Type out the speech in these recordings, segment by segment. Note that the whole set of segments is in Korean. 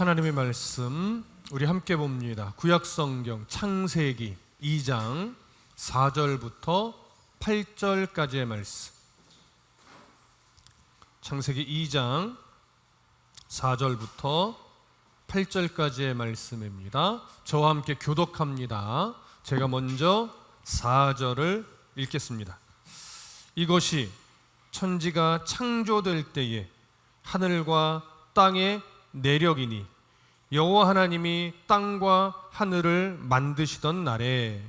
하나님의 말씀 우리 함께 봅니다. 구약성경 창세기 2장 4절부터 8절까지의 말씀. 창세기 2장 4절부터 8절까지의 말씀입니다. 저와 함께 교독합니다. 제가 먼저 4절을 읽겠습니다. 이것이 천지가 창조될 때에 하늘과 땅의 내력이니 여호와 하나님이 땅과 하늘을 만드시던 날에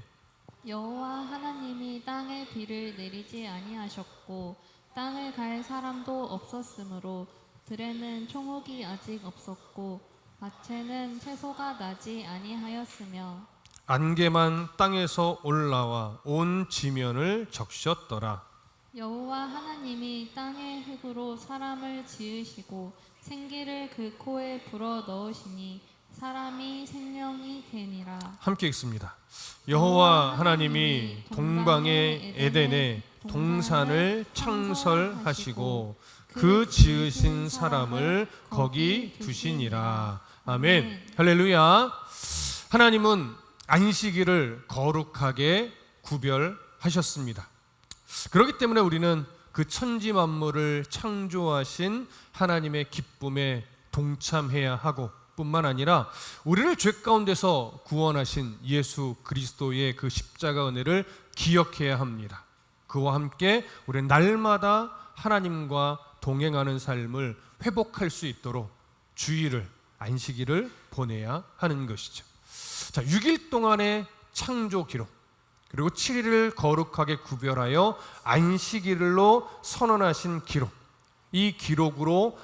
여호와 하나님이 땅에 비를 내리지 아니하셨고 땅을 갈 사람도 없었으므로 들에는 총옥이 아직 없었고 밭에는 채소가 나지 아니하였으며 안개만 땅에서 올라와 온 지면을 적셨더라. 여호와 하나님이 땅의 흙으로 사람을 지으시고 생기를 그 코에 불어 넣으시니 사람이 생명이 되니라. 함께 읽습니다. 여호와 하나님이 동방의 에덴에 동산을 창설하시고 그 지으신 사람을 거기 두시니라. 아멘. 할렐루야. 하나님은 안식일을 거룩하게 구별하셨습니다. 그렇기 때문에 우리는 그 천지 만물을 창조하신 하나님의 기쁨에 동참해야 하고 뿐만 아니라 우리를 죄 가운데서 구원하신 예수 그리스도의 그 십자가 은혜를 기억해야 합니다. 그와 함께 우리는 날마다 하나님과 동행하는 삶을 회복할 수 있도록 주일을, 안식일을 보내야 하는 것이죠. 자, 6일 동안의 창조 기록, 그리고 7일을 거룩하게 구별하여 안식일로 선언하신 기록, 이 기록으로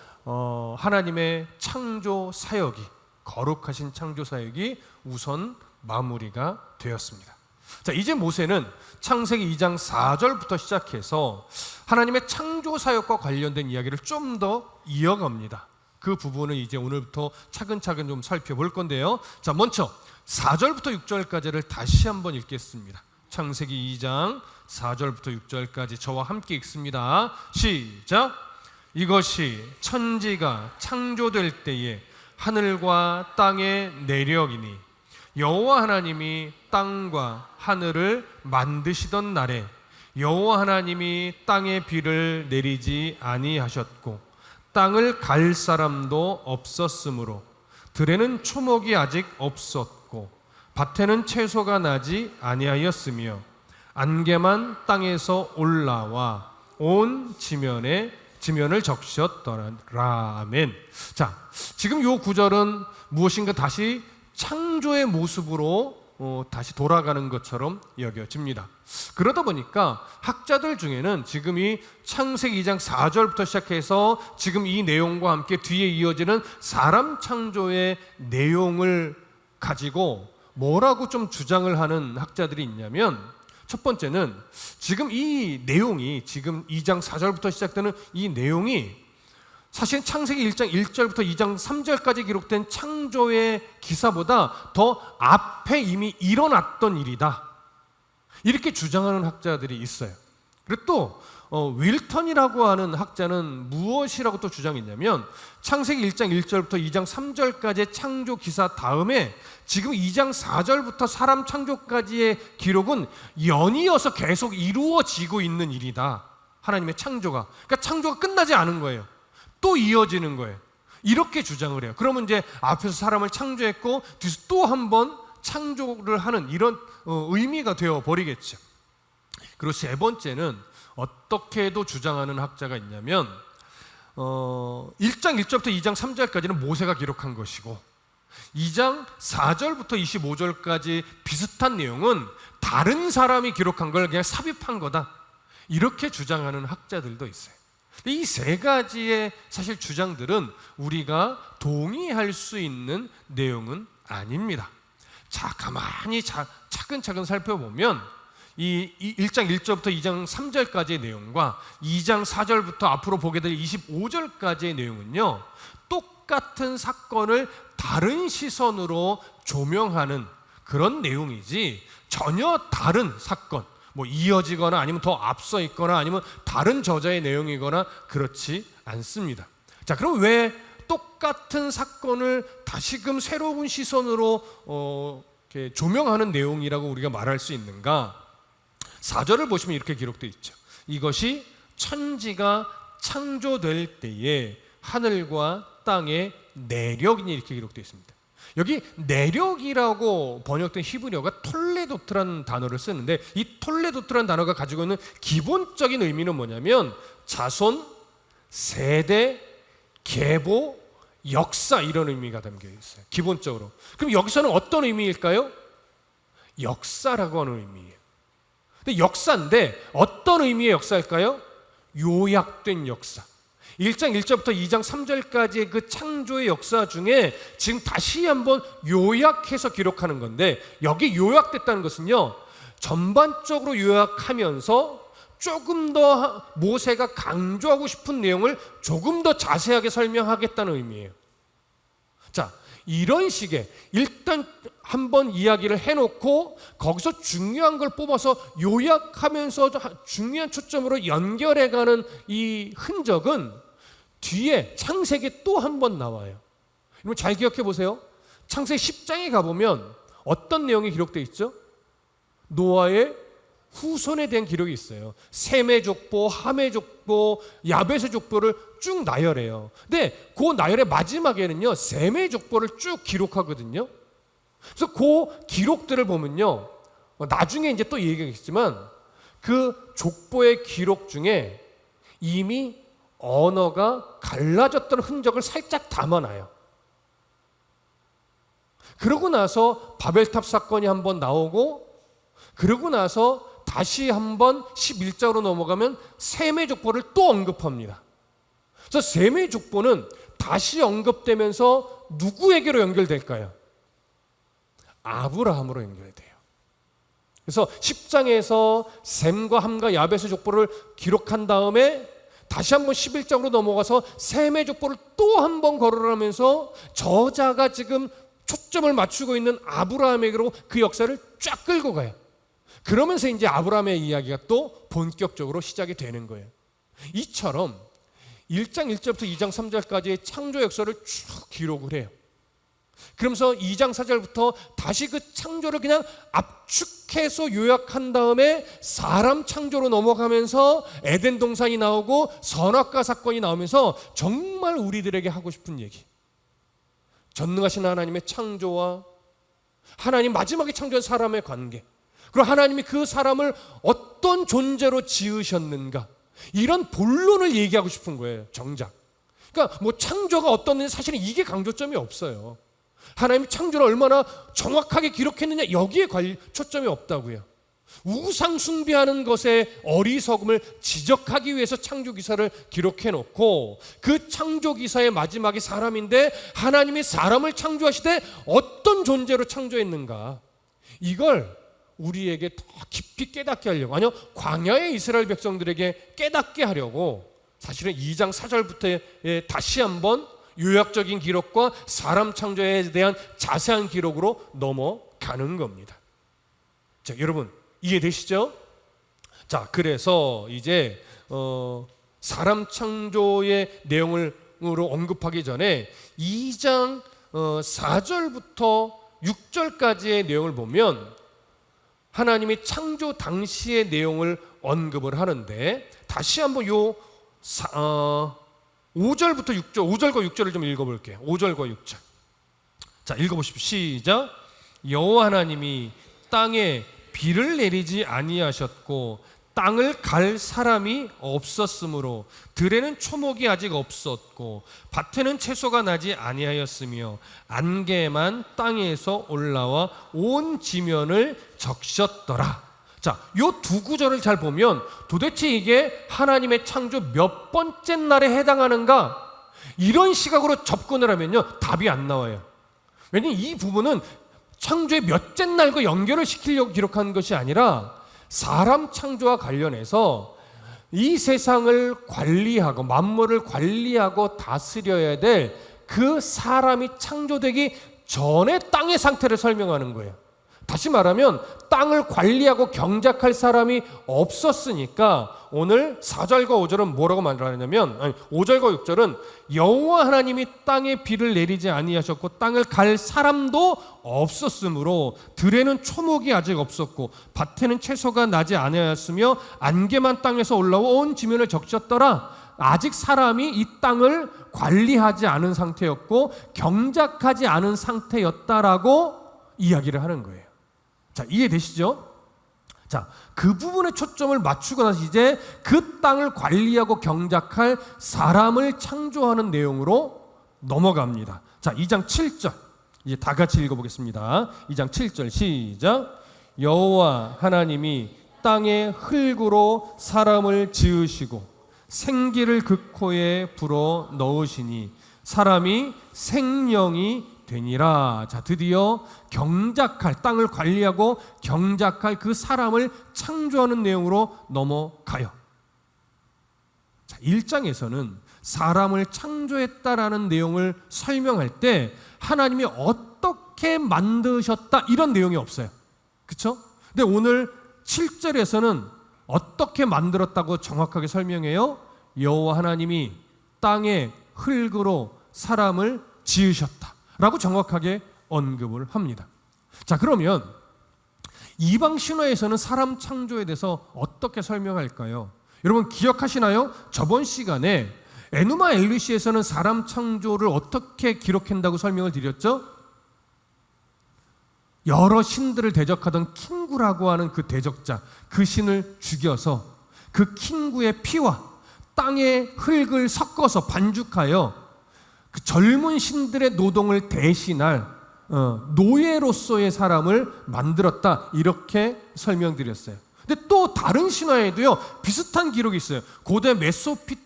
하나님의 창조 사역이, 거룩하신 창조 사역이 우선 마무리가 되었습니다. 자, 이제 모세는 창세기 2장 4절부터 시작해서 하나님의 창조 사역과 관련된 이야기를 좀 더 이어갑니다. 그 부분은 이제 오늘부터 차근차근 좀 살펴볼 건데요. 자, 먼저 4절부터 6절까지를 다시 한번 읽겠습니다. 창세기 2장 4절부터 6절까지 저와 함께 읽습니다. 시작. 이것이 천지가 창조될 때에 하늘과 땅의 내력이니 여호와 하나님이 땅과 하늘을 만드시던 날에 여호와 하나님이 땅에 비를 내리지 아니하셨고 땅을 갈 사람도 없었으므로 들에는 초목이 아직 없었고 밭에는 채소가 나지 아니하였으며 안개만 땅에서 올라와 온 지면을 적셨더라. 아멘. 자, 지금 요 구절은 무엇인가 다시 창조의 모습으로 다시 돌아가는 것처럼 여겨집니다. 그러다 보니까 학자들 중에는 지금 이 창세기 2장 4절부터 시작해서 지금 이 내용과 함께 뒤에 이어지는 사람 창조의 내용을 가지고 뭐라고 좀 주장을 하는 학자들이 있냐면, 첫 번째는 지금 이 내용이, 지금 2장 4절부터 시작되는 이 내용이 사실 창세기 1장 1절부터 2장 3절까지 기록된 창조의 기사보다 더 앞에 이미 일어났던 일이다, 이렇게 주장하는 학자들이 있어요. 그리고 또 윌턴이라고 하는 학자는 무엇이라고 또 주장했냐면, 창세기 1장 1절부터 2장 3절까지의 창조 기사 다음에 지금 2장 4절부터 사람 창조까지의 기록은 연이어서 계속 이루어지고 있는 일이다. 하나님의 창조가, 그러니까 창조가 끝나지 않은 거예요. 또 이어지는 거예요. 이렇게 주장을 해요. 그러면 이제 앞에서 사람을 창조했고 뒤에서 또 한 번 창조를 하는 이런 의미가 되어 버리겠죠. 그리고 세 번째는 어떻게도 주장하는 학자가 있냐면 1장 1절부터 2장 3절까지는 모세가 기록한 것이고 2장 4절부터 25절까지 비슷한 내용은 다른 사람이 기록한 걸 그냥 삽입한 거다, 이렇게 주장하는 학자들도 있어요. 이 세 가지의 사실 주장들은 우리가 동의할 수 있는 내용은 아닙니다. 자, 가만히 차근차근 살펴보면 이 1장 1절부터 2장 3절까지의 내용과 2장 4절부터 앞으로 보게 될 25절까지의 내용은요, 똑같은 사건을 다른 시선으로 조명하는 그런 내용이지 전혀 다른 사건, 뭐 이어지거나 아니면 더 앞서 있거나 아니면 다른 저자의 내용이거나 그렇지 않습니다. 자, 그럼 왜 똑같은 사건을 다시금 새로운 시선으로 이렇게 조명하는 내용이라고 우리가 말할 수 있는가? 4절을 보시면 이렇게 기록되어 있죠. 이것이 천지가 창조될 때에 하늘과 땅의 내력이니 이렇게 기록되어 있습니다. 여기 내력이라고 번역된 히브리어가 톨레도트라는 단어를 쓰는데, 이 톨레도트라는 단어가 가지고 있는 기본적인 의미는 뭐냐면 자손, 세대, 계보, 역사, 이런 의미가 담겨 있어요. 기본적으로. 그럼 여기서는 어떤 의미일까요? 역사라고 하는 의미예요. 근데 역사인데 어떤 의미의 역사일까요? 요약된 역사. 1장 1절부터 2장 3절까지의 그 창조의 역사 중에 지금 다시 한번 요약해서 기록하는 건데, 여기 요약됐다는 것은요, 전반적으로 요약하면서 조금 더 모세가 강조하고 싶은 내용을 조금 더 자세하게 설명하겠다는 의미예요. 자, 이런 식의 일단 한번 이야기를 해놓고 거기서 중요한 걸 뽑아서 요약하면서 중요한 초점으로 연결해가는 이 흔적은 뒤에 창세기 또 한 번 나와요. 여러분 잘 기억해 보세요. 창세기 10장에 가보면 어떤 내용이 기록되어 있죠? 노아의 후손에 대한 기록이 있어요. 셈의 족보, 함의 족보, 야벳의 족보를 쭉 나열해요. 근데 그 나열의 마지막에는요, 셈의 족보를 쭉 기록하거든요. 그래서 그 기록들을 보면요, 나중에 이제 또 얘기하겠지만 그 족보의 기록 중에 이미 언어가 갈라졌던 흔적을 살짝 담아놔요. 그러고 나서 바벨탑 사건이 한번 나오고, 그러고 나서 다시 한번 11장으로 넘어가면 셈의 족보를 또 언급합니다. 그래서 셈의 족보는 다시 언급되면서 누구에게로 연결될까요? 아브라함으로 연결돼요. 그래서 10장에서 셈과 함과 야벳의 족보를 기록한 다음에 다시 한번 11장으로 넘어가서 셈의 족보를 또 한 번 거론하면서 저자가 지금 초점을 맞추고 있는 아브라함에게로 그 역사를 쫙 끌고 가요. 그러면서 이제 아브라함의 이야기가 또 본격적으로 시작이 되는 거예요. 이처럼 1장 1절부터 2장 3절까지의 창조 역사를 쭉 기록을 해요. 그러면서 2장 4절부터 다시 그 창조를 그냥 압축해서 요약한 다음에 사람 창조로 넘어가면서 에덴 동산이 나오고 선악과 사건이 나오면서 정말 우리들에게 하고 싶은 얘기, 전능하신 하나님의 창조와 하나님 마지막에 창조한 사람의 관계, 그리고 하나님이 그 사람을 어떤 존재로 지으셨는가, 이런 본론을 얘기하고 싶은 거예요. 정작 그러니까 뭐 창조가 어떻는지 사실은 이게 강조점이 없어요. 하나님이 창조를 얼마나 정확하게 기록했느냐, 여기에 초점이 없다고요. 우상 숭배하는 것의 어리석음을 지적하기 위해서 창조 기사를 기록해 놓고, 그 창조 기사의 마지막이 사람인데 하나님이 사람을 창조하시되 어떤 존재로 창조했는가, 이걸 우리에게 더 깊이 깨닫게 하려고, 아니요, 광야의 이스라엘 백성들에게 깨닫게 하려고 사실은 2장 4절부터 다시 한번 요약적인 기록과 사람 창조에 대한 자세한 기록으로 넘어가는 겁니다. 자, 여러분 이해되시죠? 자, 그래서 이제 사람 창조의 내용으로 언급하기 전에 2장 4절부터 6절까지의 내용을 보면 하나님이 창조 당시의 내용을 언급을 하는데, 다시 한번 5절부터 6절, 5절과 6절을 좀 읽어볼게요. 5절과 6절. 자, 읽어보십시오. 시작. 여호와 하나님이 땅에 비를 내리지 아니하셨고 땅을 갈 사람이 없었으므로 들에는 초목이 아직 없었고 밭에는 채소가 나지 아니하였으며 안개만 땅에서 올라와 온 지면을 적셨더라. 자, 요 두 구절을 잘 보면 도대체 이게 하나님의 창조 몇 번째 날에 해당하는가, 이런 시각으로 접근을 하면요 답이 안 나와요. 왜냐하면 이 부분은 창조의 몇째 날과 연결을 시키려고 기록한 것이 아니라 사람 창조와 관련해서 이 세상을 관리하고 만물을 관리하고 다스려야 될 그 사람이 창조되기 전의 땅의 상태를 설명하는 거예요. 다시 말하면 땅을 관리하고 경작할 사람이 없었으니까 오늘 4절과 5절은 뭐라고 말하냐면 5절과 6절은 여호와 하나님이 땅에 비를 내리지 아니하셨고 땅을 갈 사람도 없었으므로 들에는 초목이 아직 없었고 밭에는 채소가 나지 아니하였으며 안개만 땅에서 올라와 온 지면을 적셨더라. 아직 사람이 이 땅을 관리하지 않은 상태였고 경작하지 않은 상태였다라고 이야기를 하는 거예요. 자, 이해되시죠? 자, 그 부분에 초점을 맞추고 나서 이제 그 땅을 관리하고 경작할 사람을 창조하는 내용으로 넘어갑니다. 자, 2장 7절 이제 다 같이 읽어보겠습니다. 2장 7절 시작. 여호와 하나님이 땅의 흙으로 사람을 지으시고 생기를 그 코에 불어 넣으시니 사람이 생명이 되니라. 자, 드디어 경작할, 땅을 관리하고 경작할 그 사람을 창조하는 내용으로 넘어가요. 자, 1장에서는 사람을 창조했다라는 내용을 설명할 때 하나님이 어떻게 만드셨다 이런 내용이 없어요. 그렇죠? 근데 오늘 7절에서는 어떻게 만들었다고 정확하게 설명해요. 여호와 하나님이 땅의 흙으로 사람을 지으셨다 라고 정확하게 언급을 합니다. 자, 그러면 이방 신화에서는 사람 창조에 대해서 어떻게 설명할까요? 여러분 기억하시나요? 저번 시간에 에누마 엘리시에서는 사람 창조를 어떻게 기록한다고 설명을 드렸죠? 여러 신들을 대적하던 킹구라고 하는 그 대적자, 그 신을 죽여서 그 킹구의 피와 땅의 흙을 섞어서 반죽하여 그 젊은 신들의 노동을 대신할 노예로서의 사람을 만들었다 이렇게 설명드렸어요. 근데 또 다른 신화에도요 비슷한 기록이 있어요. 고대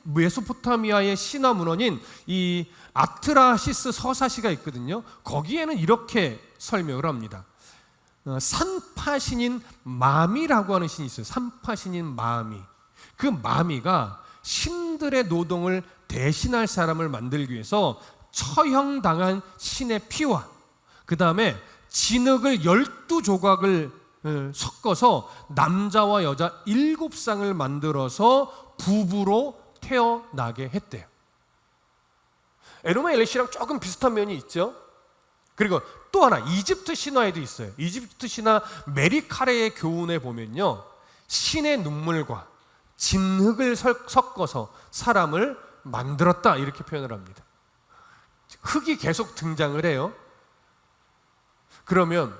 메소포타미아의 신화 문헌인 이 아트라시스 서사시가 있거든요. 거기에는 이렇게 설명을 합니다. 산파신인 마미라고 하는 신이 있어요. 산파신인 마미. 그 마미가 신들의 노동을 대신할 사람을 만들기 위해서 처형당한 신의 피와 그 다음에 진흙을 12조각을 섞어서 남자와 여자 7쌍을 만들어서 부부로 태어나게 했대요. 에노마 엘리시랑 조금 비슷한 면이 있죠. 그리고 또 하나 이집트 신화에도 있어요. 이집트 신화 메리카레의 교훈에 보면요 신의 눈물과 진흙을 섞어서 사람을 만들었다 이렇게 표현을 합니다. 흙이 계속 등장을 해요. 그러면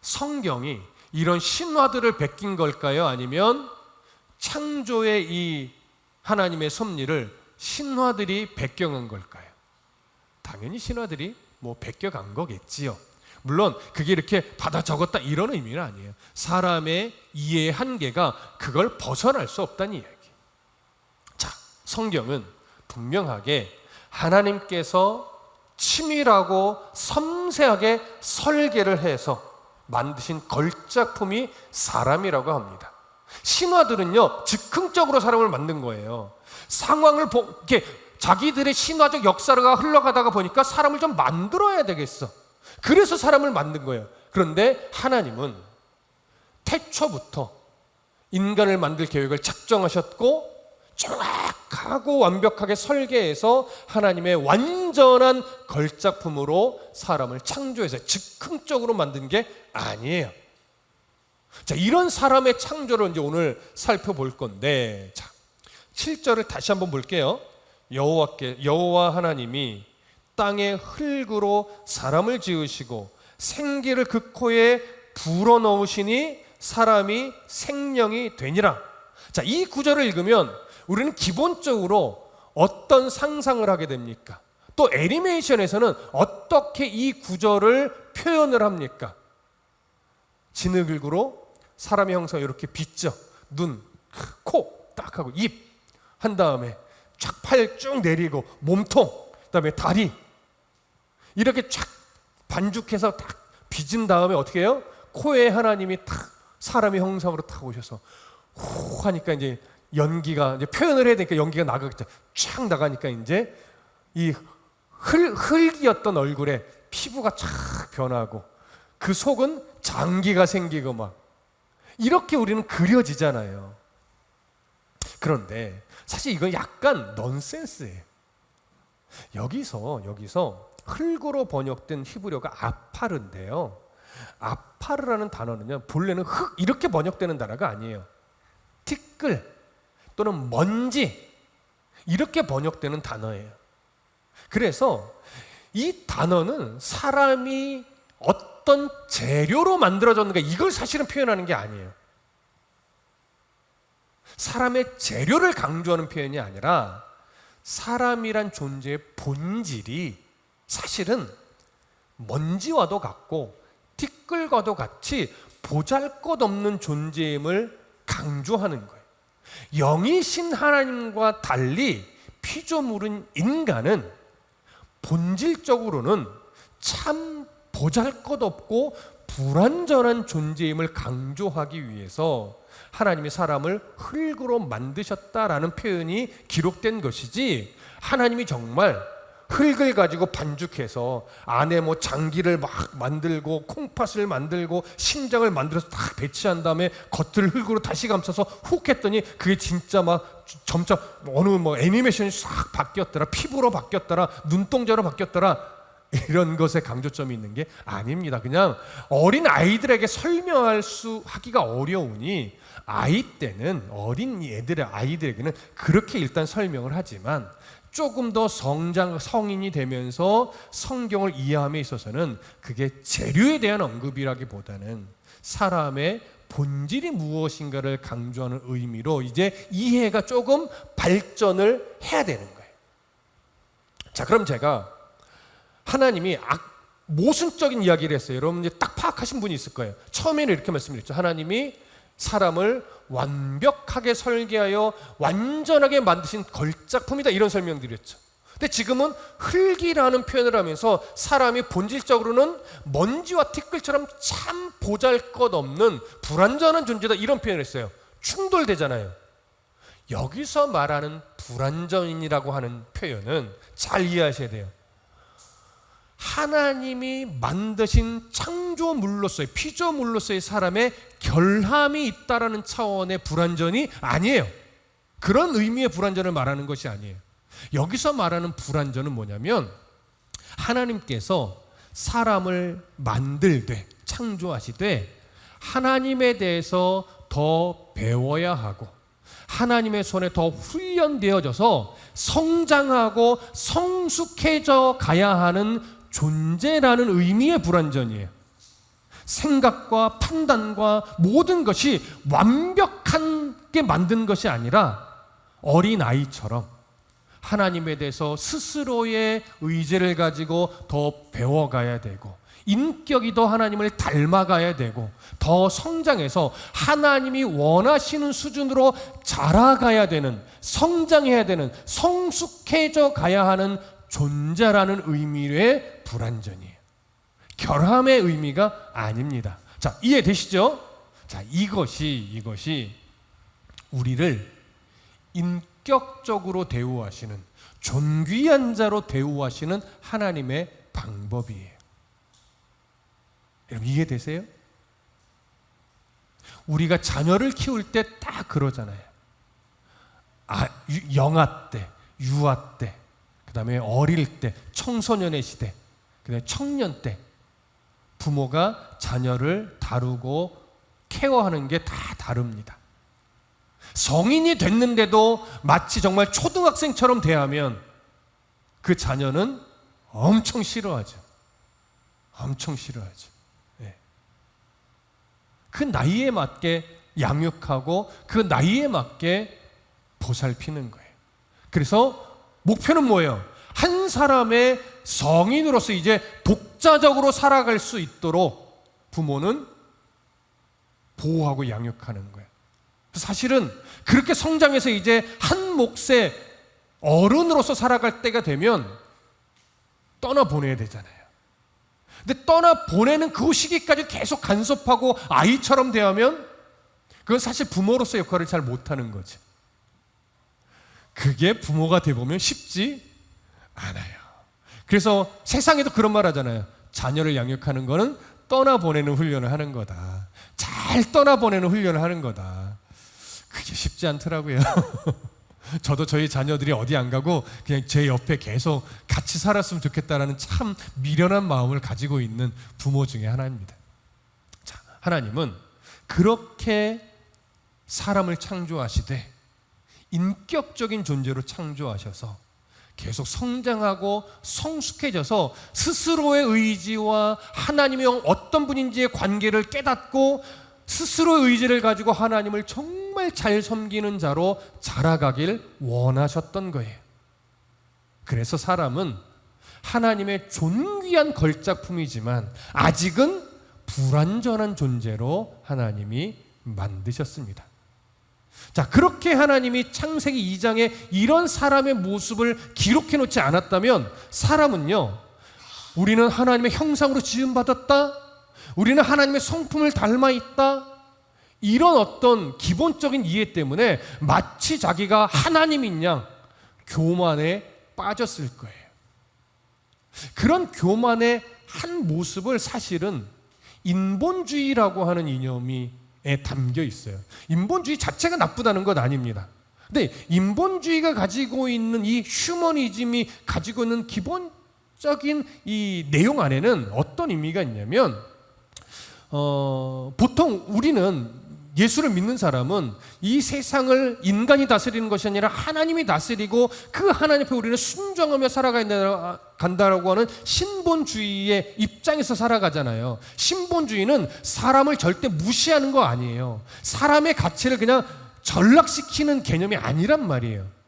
성경이 이런 신화들을 베낀 걸까요? 아니면 창조의 이 하나님의 섭리를 신화들이 베껴간 걸까요? 당연히 신화들이 베껴간 거겠지요. 물론 그게 이렇게 받아 적었다 이런 의미는 아니에요. 사람의 이해의 한계가 그걸 벗어날 수 없다는 이야기. 자, 성경은 분명하게 하나님께서 치밀하고 섬세하게 설계를 해서 만드신 걸작품이 사람이라고 합니다. 신화들은요 즉흥적으로 사람을 만든 거예요. 상황을 이렇게 자기들의 신화적 역사가 흘러가다가 보니까 사람을 좀 만들어야 되겠어. 그래서 사람을 만든 거예요. 그런데 하나님은 태초부터 인간을 만들 계획을 작정하셨고 정확하고 완벽하게 설계해서 하나님의 완전한 걸작품으로 사람을 창조해서 즉흥적으로 만든 게 아니에요. 자, 이런 사람의 창조를 이제 오늘 살펴볼 건데, 자, 7절을 다시 한번 볼게요. 여호와 하나님이 땅의 흙으로 사람을 지으시고 생기를 그 코에 불어넣으시니 사람이 생명이 되니라. 자, 이 구절을 읽으면 우리는 기본적으로 어떤 상상을 하게 됩니까? 또 애니메이션에서는 어떻게 이 구절을 표현을 합니까? 진흙으로 사람의 형상을 이렇게 빚죠. 눈, 코 딱 하고 입 한 다음에 쫙 팔 쭉 내리고 몸통, 그다음에 다리 이렇게 쫙 반죽해서 딱 빚은 다음에 어떻게 해요? 코에 하나님이 탁 사람의 형상으로 탁 오셔서 후 하니까 이제 연기가 이제 표현을 해야 되니까 연기가 나가겠죠. 쫙 나가니까 이제 이 흙이었던 얼굴에 피부가 쫙 변하고 그 속은 장기가 생기고 막 이렇게 우리는 그려지잖아요. 그런데 사실 이건 약간 넌센스예요. 여기서 흙으로 번역된 히브리어가 아파르인데요. 아파르라는 단어는요, 본래는 흙 이렇게 번역되는 단어가 아니에요. 티끌 또는 먼지 이렇게 번역되는 단어예요. 그래서 이 단어는 사람이 어떤 재료로 만들어졌는가 이걸 사실은 표현하는 게 아니에요. 사람의 재료를 강조하는 표현이 아니라 사람이란 존재의 본질이 사실은 먼지와도 같고 티끌과도 같이 보잘것없는 존재임을 강조하는 거예요. 영이신 하나님과 달리 피조물인 인간은 본질적으로는 참 보잘것없고 불완전한 존재임을 강조하기 위해서 하나님이 사람을 흙으로 만드셨다라는 표현이 기록된 것이지, 하나님이 정말 흙을 가지고 반죽해서 안에 뭐 장기를 막 만들고 콩팥을 만들고 심장을 만들어서 딱 배치한 다음에 겉을 흙으로 다시 감싸서 훅 했더니 그게 진짜 막 점점 어느 뭐 애니메이션이 싹 바뀌었더라, 피부로 바뀌었더라, 눈동자로 바뀌었더라, 이런 것에 강조점이 있는 게 아닙니다. 그냥 어린 아이들에게 하기가 어려우니 아이 때는 어린 아이들에게는 그렇게 일단 설명을 하지만 조금 더 성인이 되면서 성경을 이해함에 있어서는 그게 재료에 대한 언급이라기보다는 사람의 본질이 무엇인가를 강조하는 의미로 이제 이해가 조금 발전을 해야 되는 거예요. 자, 그럼 제가 하나님이 모순적인 이야기를 했어요. 여러분 이제 딱 파악하신 분이 있을 거예요. 처음에는 이렇게 말씀드렸죠. 하나님이 사람을 완벽하게 설계하여 완전하게 만드신 걸작품이다, 이런 설명드렸죠. 근데 지금은 흙이라는 표현을 하면서 사람이 본질적으로는 먼지와 티끌처럼 참 보잘것없는 불완전한 존재다, 이런 표현을 했어요. 충돌되잖아요. 여기서 말하는 불완전이라고 하는 표현은 잘 이해하셔야 돼요. 하나님이 만드신 창조물로서의, 피조물로서의 사람의 결함이 있다라는 차원의 불완전이 아니에요. 그런 의미의 불완전을 말하는 것이 아니에요. 여기서 말하는 불완전은 뭐냐면, 하나님께서 사람을 만들되 창조하시되 하나님에 대해서 더 배워야 하고 하나님의 손에 더 훈련되어져서 성장하고 성숙해져 가야 하는 존재라는 의미의 불완전이에요. 생각과 판단과 모든 것이 완벽하게 만든 것이 아니라 어린 아이처럼 하나님에 대해서 스스로의 의지를 가지고 더 배워가야 되고, 인격이 더 하나님을 닮아가야 되고, 더 성장해서 하나님이 원하시는 수준으로 자라가야 되는, 성장해야 되는, 성숙해져 가야 하는 존재라는 의미의 불완전이에요. 결함의 의미가 아닙니다. 자, 이해되시죠? 자, 이것이 우리를 인격적으로 대우하시는, 존귀한 자로 대우하시는 하나님의 방법이에요. 여러분 이해되세요? 우리가 자녀를 키울 때 딱 그러잖아요. 영아 때, 유아 때, 그 다음에 어릴 때, 청소년의 시대, 그 다음에 청년 때 부모가 자녀를 다루고 케어하는 게 다 다릅니다. 성인이 됐는데도 마치 정말 초등학생처럼 대하면 그 자녀는 엄청 싫어하죠. 엄청 싫어하죠. 네. 그 나이에 맞게 양육하고 그 나이에 맞게 보살피는 거예요. 그래서 목표는 뭐예요? 한 사람의 성인으로서 이제 독자적으로 살아갈 수 있도록 부모는 보호하고 양육하는 거예요. 사실은 그렇게 성장해서 이제 한 몫의 어른으로서 살아갈 때가 되면 떠나보내야 되잖아요. 근데 떠나보내는 그 시기까지 계속 간섭하고 아이처럼 대하면 그건 사실 부모로서 역할을 잘 못하는 거죠. 그게 부모가 돼보면 쉽지 않아요. 그래서 세상에도 그런 말 하잖아요. 자녀를 양육하는 거는 떠나보내는 훈련을 하는 거다. 잘 떠나보내는 훈련을 하는 거다. 그게 쉽지 않더라고요. 저도 저희 자녀들이 어디 안 가고 그냥 제 옆에 계속 같이 살았으면 좋겠다라는 참 미련한 마음을 가지고 있는 부모 중에 하나입니다. 자, 하나님은 그렇게 사람을 창조하시되 인격적인 존재로 창조하셔서 계속 성장하고 성숙해져서 스스로의 의지와 하나님이 어떤 분인지의 관계를 깨닫고 스스로의 의지를 가지고 하나님을 정말 잘 섬기는 자로 자라가길 원하셨던 거예요. 그래서 사람은 하나님의 존귀한 걸작품이지만 아직은 불완전한 존재로 하나님이 만드셨습니다. 자, 그렇게 하나님이 창세기 2장에 이런 사람의 모습을 기록해 놓지 않았다면 사람은요, 우리는 하나님의 형상으로 지음받았다, 우리는 하나님의 성품을 닮아 있다, 이런 어떤 기본적인 이해 때문에 마치 자기가 하나님인 양 교만에 빠졌을 거예요. 그런 교만의 한 모습을 사실은 인본주의라고 하는 이념이 담겨 있어요. 인본주의 자체가 나쁘다는 것 아닙니다. 근데 인본주의가 가지고 있는 이 휴머니즘이 가지고 있는 기본적인 이 내용 안에는 어떤 의미가 있냐면 보통 우리는 예수를 믿는 사람은 이 세상을 인간이 다스리는 것이 아니라 하나님이 다스리고 그 하나님 앞에 우리는 순종하며 살아간다라고 하는 신본주의의 입장에서 살아가잖아요. 신본주의는 사람을 절대 무시하는 거 아니에요. 사람의 가치를 그냥 전락시키는 개념이 아니란 말이에요.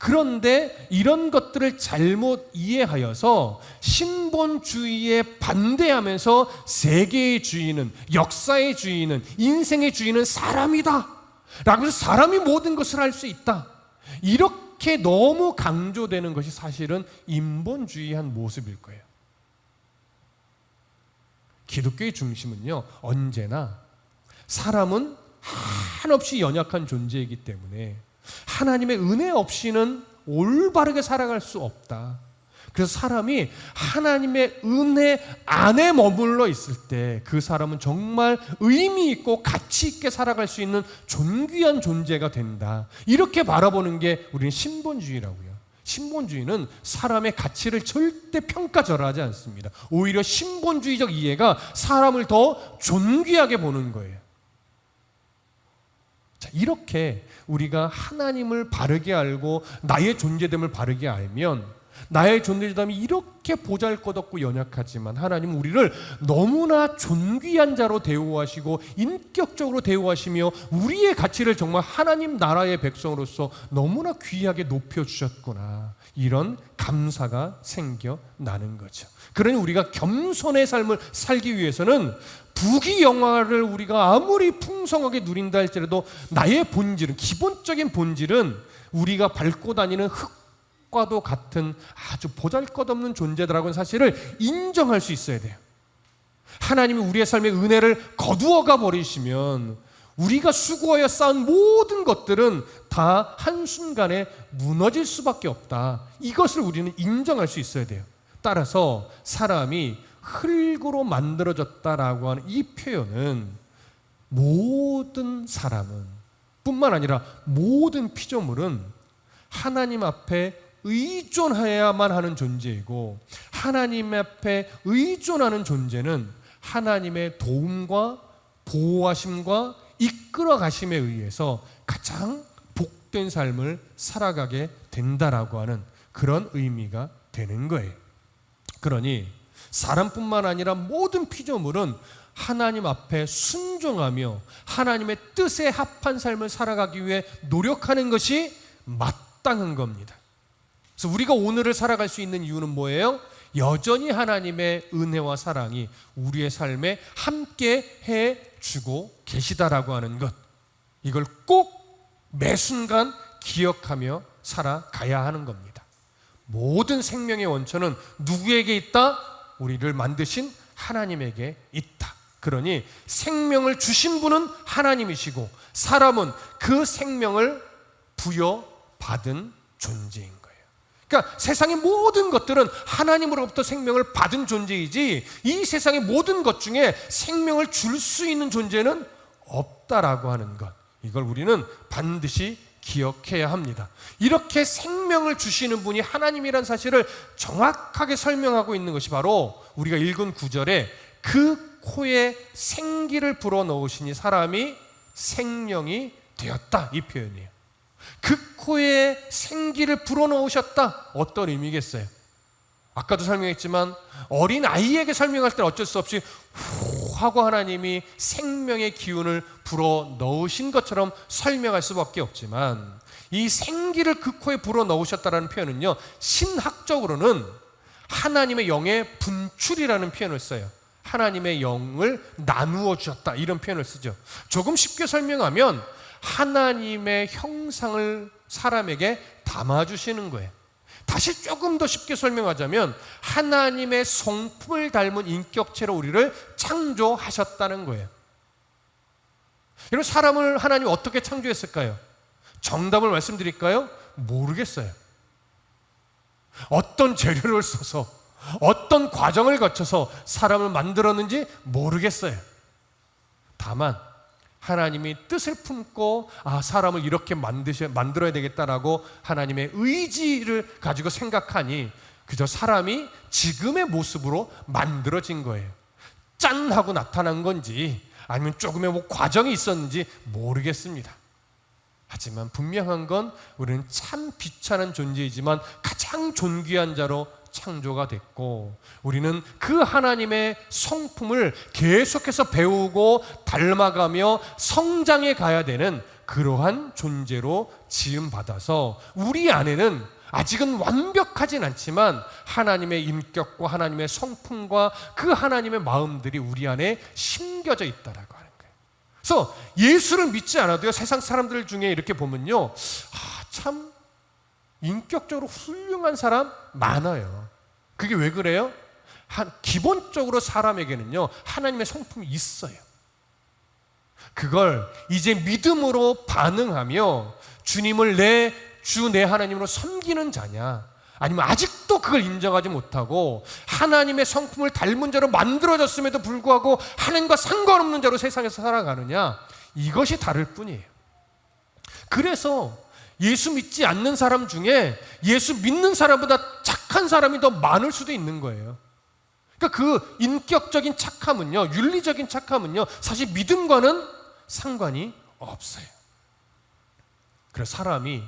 그런데 이런 것들을 잘못 이해하여서 신본주의에 반대하면서 세계의 주인은, 역사의 주인은, 인생의 주인은 사람이다 라고 해서 사람이 모든 것을 할 수 있다, 이렇게 너무 강조되는 것이 사실은 인본주의의 한 모습일 거예요. 기독교의 중심은요, 언제나 사람은 한없이 연약한 존재이기 때문에 하나님의 은혜 없이는 올바르게 살아갈 수 없다. 그래서 사람이 하나님의 은혜 안에 머물러 있을 때 그 사람은 정말 의미 있고 가치 있게 살아갈 수 있는 존귀한 존재가 된다. 이렇게 바라보는 게 우리는 신본주의라고요. 신본주의는 사람의 가치를 절대 평가절하지 않습니다. 오히려 신본주의적 이해가 사람을 더 존귀하게 보는 거예요. 자, 이렇게 우리가 하나님을 바르게 알고 나의 존재됨을 바르게 알면 나의 존재됨이 이렇게 보잘것없고 연약하지만 하나님은 우리를 너무나 존귀한 자로 대우하시고 인격적으로 대우하시며 우리의 가치를 정말 하나님 나라의 백성으로서 너무나 귀하게 높여주셨구나, 이런 감사가 생겨나는 거죠. 그러니 우리가 겸손의 삶을 살기 위해서는 부귀 영화를 우리가 아무리 풍성하게 누린다 할지라도 나의 본질은, 기본적인 본질은 우리가 밟고 다니는 흙과도 같은 아주 보잘것없는 존재들하고는 사실을 인정할 수 있어야 돼요. 하나님이 우리의 삶의 은혜를 거두어가 버리시면 우리가 수고하여 쌓은 모든 것들은 다 한순간에 무너질 수밖에 없다. 이것을 우리는 인정할 수 있어야 돼요. 따라서 사람이 흙으로 만들어졌다라고 하는 이 표현은 모든 사람은 뿐만 아니라 모든 피조물은 하나님 앞에 의존해야만 하는 존재이고, 하나님 앞에 의존하는 존재는 하나님의 도움과 보호하심과 이끌어 가심에 의해서 가장 복된 삶을 살아가게 된다라고 하는 그런 의미가 되는 거예요. 그러니 사람뿐만 아니라 모든 피조물은 하나님 앞에 순종하며 하나님의 뜻에 합한 삶을 살아가기 위해 노력하는 것이 마땅한 겁니다. 그래서 우리가 오늘을 살아갈 수 있는 이유는 뭐예요? 여전히 하나님의 은혜와 사랑이 우리의 삶에 함께 해주고 계시다라고 하는 것, 이걸 꼭 매 순간 기억하며 살아가야 하는 겁니다. 모든 생명의 원천은 누구에게 있다? 우리를 만드신 하나님에게 있다. 그러니 생명을 주신 분은 하나님이시고 사람은 그 생명을 부여받은 존재인 거예요. 그러니까 세상의 모든 것들은 하나님으로부터 생명을 받은 존재이지 이 세상의 모든 것 중에 생명을 줄 수 있는 존재는 없다라고 하는 것, 이걸 우리는 반드시 기억해야 합니다. 이렇게 생명을 주시는 분이 하나님이란 사실을 정확하게 설명하고 있는 것이 바로 우리가 읽은 9절에 그 코에 생기를 불어넣으시니 사람이 생명이 되었다, 이 표현이에요. 그 코에 생기를 불어넣으셨다. 어떤 의미겠어요? 아까도 설명했지만 어린 아이에게 설명할 때는 어쩔 수 없이 후 하고 하나님이 생명의 기운을 불어넣으신 것처럼 설명할 수밖에 없지만 이 생기를 그 코에 불어넣으셨다라는 표현은요, 신학적으로는 하나님의 영의 분출이라는 표현을 써요. 하나님의 영을 나누어 주셨다, 이런 표현을 쓰죠. 조금 쉽게 설명하면 하나님의 형상을 사람에게 담아주시는 거예요. 다시 조금 더 쉽게 설명하자면 하나님의 성품을 닮은 인격체로 우리를 창조하셨다는 거예요. 여러분, 사람을 하나님이 어떻게 창조했을까요? 정답을 말씀드릴까요? 모르겠어요. 어떤 재료를 써서 어떤 과정을 거쳐서 사람을 만들었는지 모르겠어요. 다만 하나님이 뜻을 품고 사람을 이렇게 만들어야 되겠다라고 하나님의 의지를 가지고 생각하니 그저 사람이 지금의 모습으로 만들어진 거예요. 짠 하고 나타난 건지 아니면 조금의 과정이 있었는지 모르겠습니다. 하지만 분명한 건 우리는 참 비참한 존재이지만 가장 존귀한 자로 창조가 됐고 우리는 그 하나님의 성품을 계속해서 배우고 닮아가며 성장해 가야 되는 그러한 존재로 지음받아서 우리 안에는 아직은 완벽하진 않지만 하나님의 인격과 하나님의 성품과 그 하나님의 마음들이 우리 안에 심겨져 있다라고 하는 거예요. 그래서 예수를 믿지 않아도요, 세상 사람들 중에 이렇게 보면요, 참 인격적으로 훌륭한 사람 많아요. 그게 왜 그래요? 기본적으로 사람에게는요, 하나님의 성품이 있어요. 그걸 이제 믿음으로 반응하며 주님을 내 주 내 하나님으로 섬기는 자냐, 아니면 아직도 그걸 인정하지 못하고 하나님의 성품을 닮은 자로 만들어졌음에도 불구하고 하나님과 상관없는 자로 세상에서 살아가느냐, 이것이 다를 뿐이에요. 그래서 예수 믿지 않는 사람 중에 예수 믿는 사람보다 착한 사람이 더 많을 수도 있는 거예요. 그러니까 그 인격적인 착함은요, 윤리적인 착함은요, 사실 믿음과는 상관이 없어요. 그래서 사람이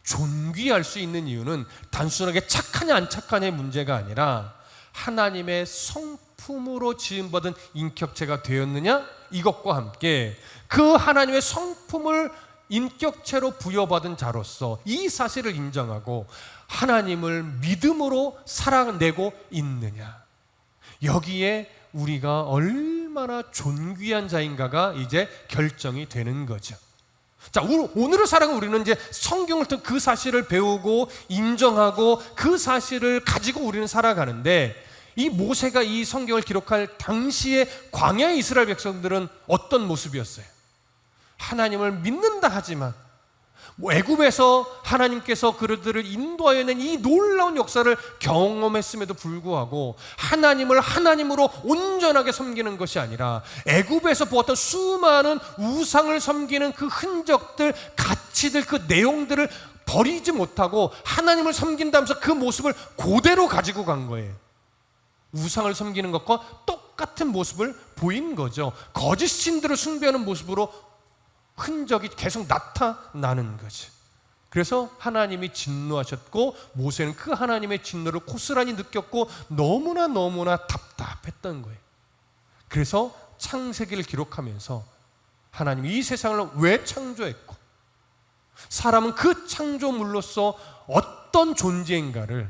존귀할 수 있는 이유는 단순하게 착하냐 안 착하냐의 문제가 아니라 하나님의 성품으로 지음받은 인격체가 되었느냐, 이것과 함께 그 하나님의 성품을 인격체로 부여받은 자로서 이 사실을 인정하고 하나님을 믿음으로 살아내고 있느냐, 여기에 우리가 얼마나 존귀한 자인가가 이제 결정이 되는 거죠. 자, 오늘을 살아가는 우리는 이제 성경을 통해 그 사실을 배우고 인정하고 그 사실을 가지고 우리는 살아가는데, 이 모세가 이 성경을 기록할 당시의 광야의 이스라엘 백성들은 어떤 모습이었어요? 하나님을 믿는다 하지만 애굽에서 하나님께서 그들을 인도하여 낸 이 놀라운 역사를 경험했음에도 불구하고 하나님을 하나님으로 온전하게 섬기는 것이 아니라 애굽에서 보았던 수많은 우상을 섬기는 그 흔적들, 가치들, 그 내용들을 버리지 못하고 하나님을 섬긴다면서 그 모습을 그대로 가지고 간 거예요. 우상을 섬기는 것과 똑같은 모습을 보인 거죠. 거짓 신들을 숭배하는 모습으로 흔적이 계속 나타나는 거지. 그래서 하나님이 진노하셨고 모세는 그 하나님의 진노를 고스란히 느꼈고 너무나 답답했던 거예요. 그래서 창세기를 기록하면서 하나님이 이 세상을 왜 창조했고 사람은 그 창조물로서 어떤 존재인가를,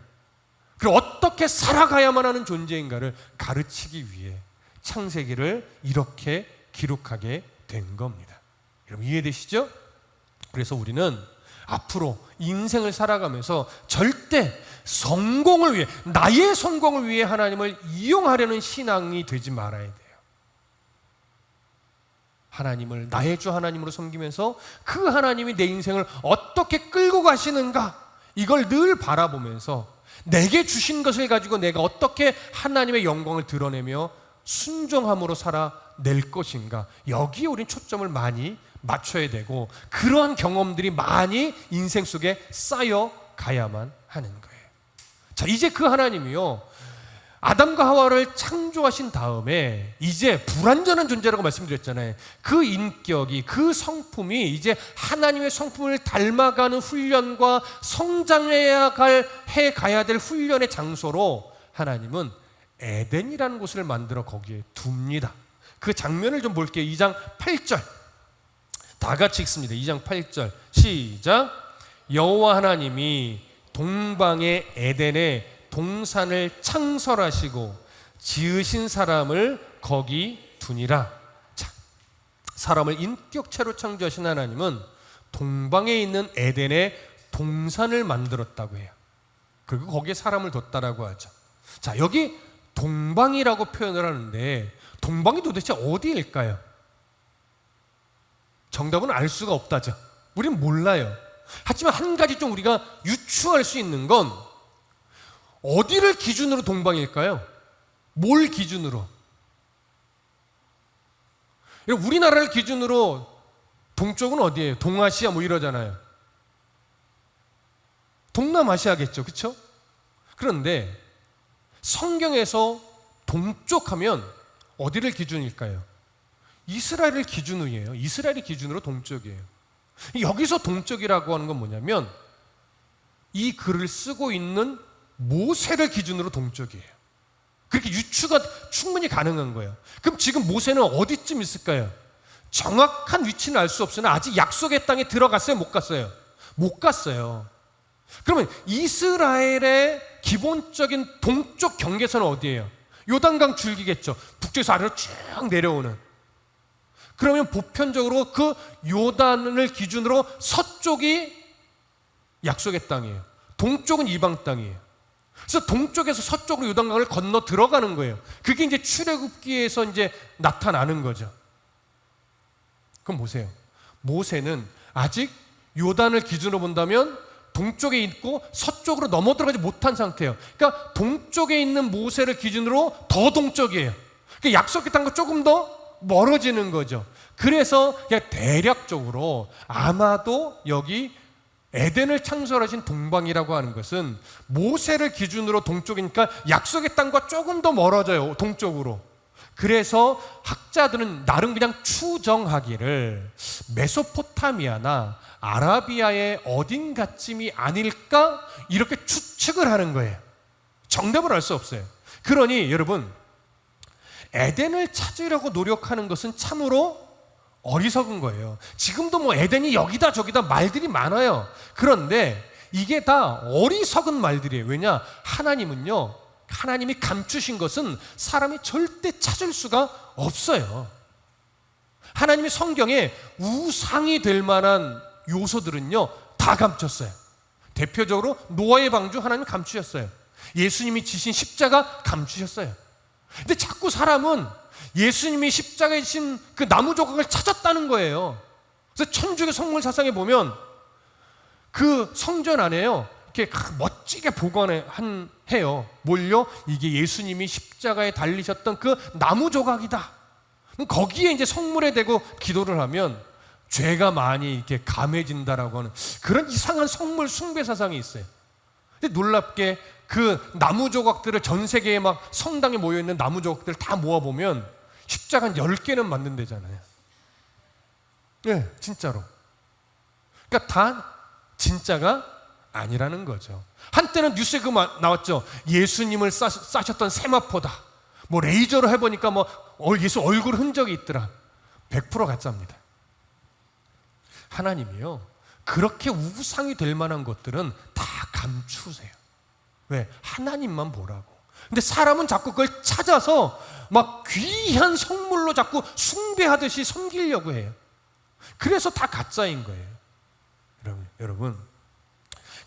그리고 어떻게 살아가야만 하는 존재인가를 가르치기 위해 창세기를 이렇게 기록하게 된 겁니다. 여러분 이해되시죠? 그래서 우리는 앞으로 인생을 살아가면서 절대 성공을 위해, 나의 성공을 위해 하나님을 이용하려는 신앙이 되지 말아야 돼요. 하나님을 나의 주 하나님으로 섬기면서 그 하나님이 내 인생을 어떻게 끌고 가시는가, 이걸 늘 바라보면서 내게 주신 것을 가지고 내가 어떻게 하나님의 영광을 드러내며 순종함으로 살아낼 것인가, 여기에 우린 초점을 많이 맞춰야 되고, 그러한 경험들이 많이 인생 속에 쌓여가야만 하는 거예요. 자, 이제 그 하나님이요, 아담과 하와를 창조하신 다음에 이제 불완전한 존재라고 말씀드렸잖아요. 그 인격이, 그 성품이 이제 하나님의 성품을 닮아가는 훈련과 성장해야 가야 될 훈련의 장소로 하나님은 에덴이라는 곳을 만들어 거기에 둡니다. 그 장면을 좀 볼게요. 2장 8절 다 같이 읽습니다. 2장 8절 시작. 여호와 하나님이 동방의 에덴에 동산을 창설하시고 지으신 사람을 거기 두니라. 자, 사람을 인격체로 창조하신 하나님은 동방에 있는 에덴에 동산을 만들었다고 해요. 그리고 거기에 사람을 뒀다라고 하죠. 자, 여기 동방이라고 표현을 하는데 동방이 도대체 어디일까요? 정답은 알 수가 없다죠. 우리는 몰라요. 하지만 한 가지 좀 우리가 유추할 수 있는 건, 어디를 기준으로 동방일까요? 뭘 기준으로? 우리나라를 기준으로 동쪽은 어디예요? 동아시아 뭐 이러잖아요. 동남아시아겠죠, 그렇죠? 그런데 성경에서 동쪽 하면 어디를 기준일까요? 이스라엘을 기준으로예요. 이스라엘이 기준으로 동쪽이에요. 여기서 동쪽이라고 하는 건 뭐냐면 이 글을 쓰고 있는 모세를 기준으로 동쪽이에요. 그렇게 유추가 충분히 가능한 거예요. 그럼 지금 모세는 어디쯤 있을까요? 정확한 위치는 알 수 없으나 아직 약속의 땅에 들어갔어요? 못 갔어요? 못 갔어요. 그러면 이스라엘의 기본적인 동쪽 경계선은 어디예요? 요단강 줄기겠죠. 북쪽에서 아래로 쭉 내려오는. 그러면 보편적으로 그 요단을 기준으로 서쪽이 약속의 땅이에요. 동쪽은 이방 땅이에요. 그래서 동쪽에서 서쪽으로 요단강을 건너 들어가는 거예요. 그게 이제 출애굽기에서 이제 나타나는 거죠. 그럼 보세요. 모세는 아직 요단을 기준으로 본다면 동쪽에 있고 서쪽으로 넘어 들어가지 못한 상태예요. 그러니까 동쪽에 있는 모세를 기준으로 더 동쪽이에요. 그러니까 약속의 땅과 조금 더 멀어지는 거죠. 그래서 그냥 대략적으로 아마도 여기 에덴을 창설하신 동방이라고 하는 것은 모세를 기준으로 동쪽이니까 약속의 땅과 조금 더 멀어져요, 동쪽으로. 그래서 학자들은 나름 그냥 추정하기를 메소포타미아나 아라비아의 어딘가쯤이 아닐까 이렇게 추측을 하는 거예요. 정답을 알 수 없어요. 그러니 여러분, 에덴을 찾으려고 노력하는 것은 참으로 어리석은 거예요. 지금도 뭐 에덴이 여기다 저기다 말들이 많아요. 그런데 이게 다 어리석은 말들이에요. 왜냐? 하나님은요, 하나님이 감추신 것은 사람이 절대 찾을 수가 없어요. 하나님이 성경에 우상이 될 만한 요소들은요 다 감췄어요. 대표적으로 노아의 방주 하나님이 감추셨어요. 예수님이 지신 십자가 감추셨어요. 근데 자꾸 사람은 예수님이 십자가에 지신 그 나무 조각을 찾았다는 거예요. 그래서 천주교 성물 사상에 보면 그 성전 안에요 이렇게 멋지게 해요. 뭘요? 이게 예수님이 십자가에 달리셨던 그 나무 조각이다. 거기에 이제 성물에 대고 기도를 하면 죄가 많이 이렇게 감해진다라고 하는 그런 이상한 성물 숭배 사상이 있어요. 근데 놀랍게 그 나무 조각들을 전 세계에 막 성당에 모여있는 나무 조각들을 다 모아보면 십자가 한 10개는 만든대잖아요. 네, 진짜로. 그러니까 다 진짜가 아니라는 거죠. 한때는 뉴스에 나왔죠. 예수님을 싸셨던 세마포다. 뭐 레이저로 해보니까 뭐 예수 얼굴 흔적이 있더라. 100% 가짜입니다. 하나님이요, 그렇게 우상이 될 만한 것들은 다 감추세요. 왜? 하나님만 보라고. 근데 사람은 자꾸 그걸 찾아서 막 귀한 성물로 자꾸 숭배하듯이 섬기려고 해요. 그래서 다 가짜인 거예요. 여러분,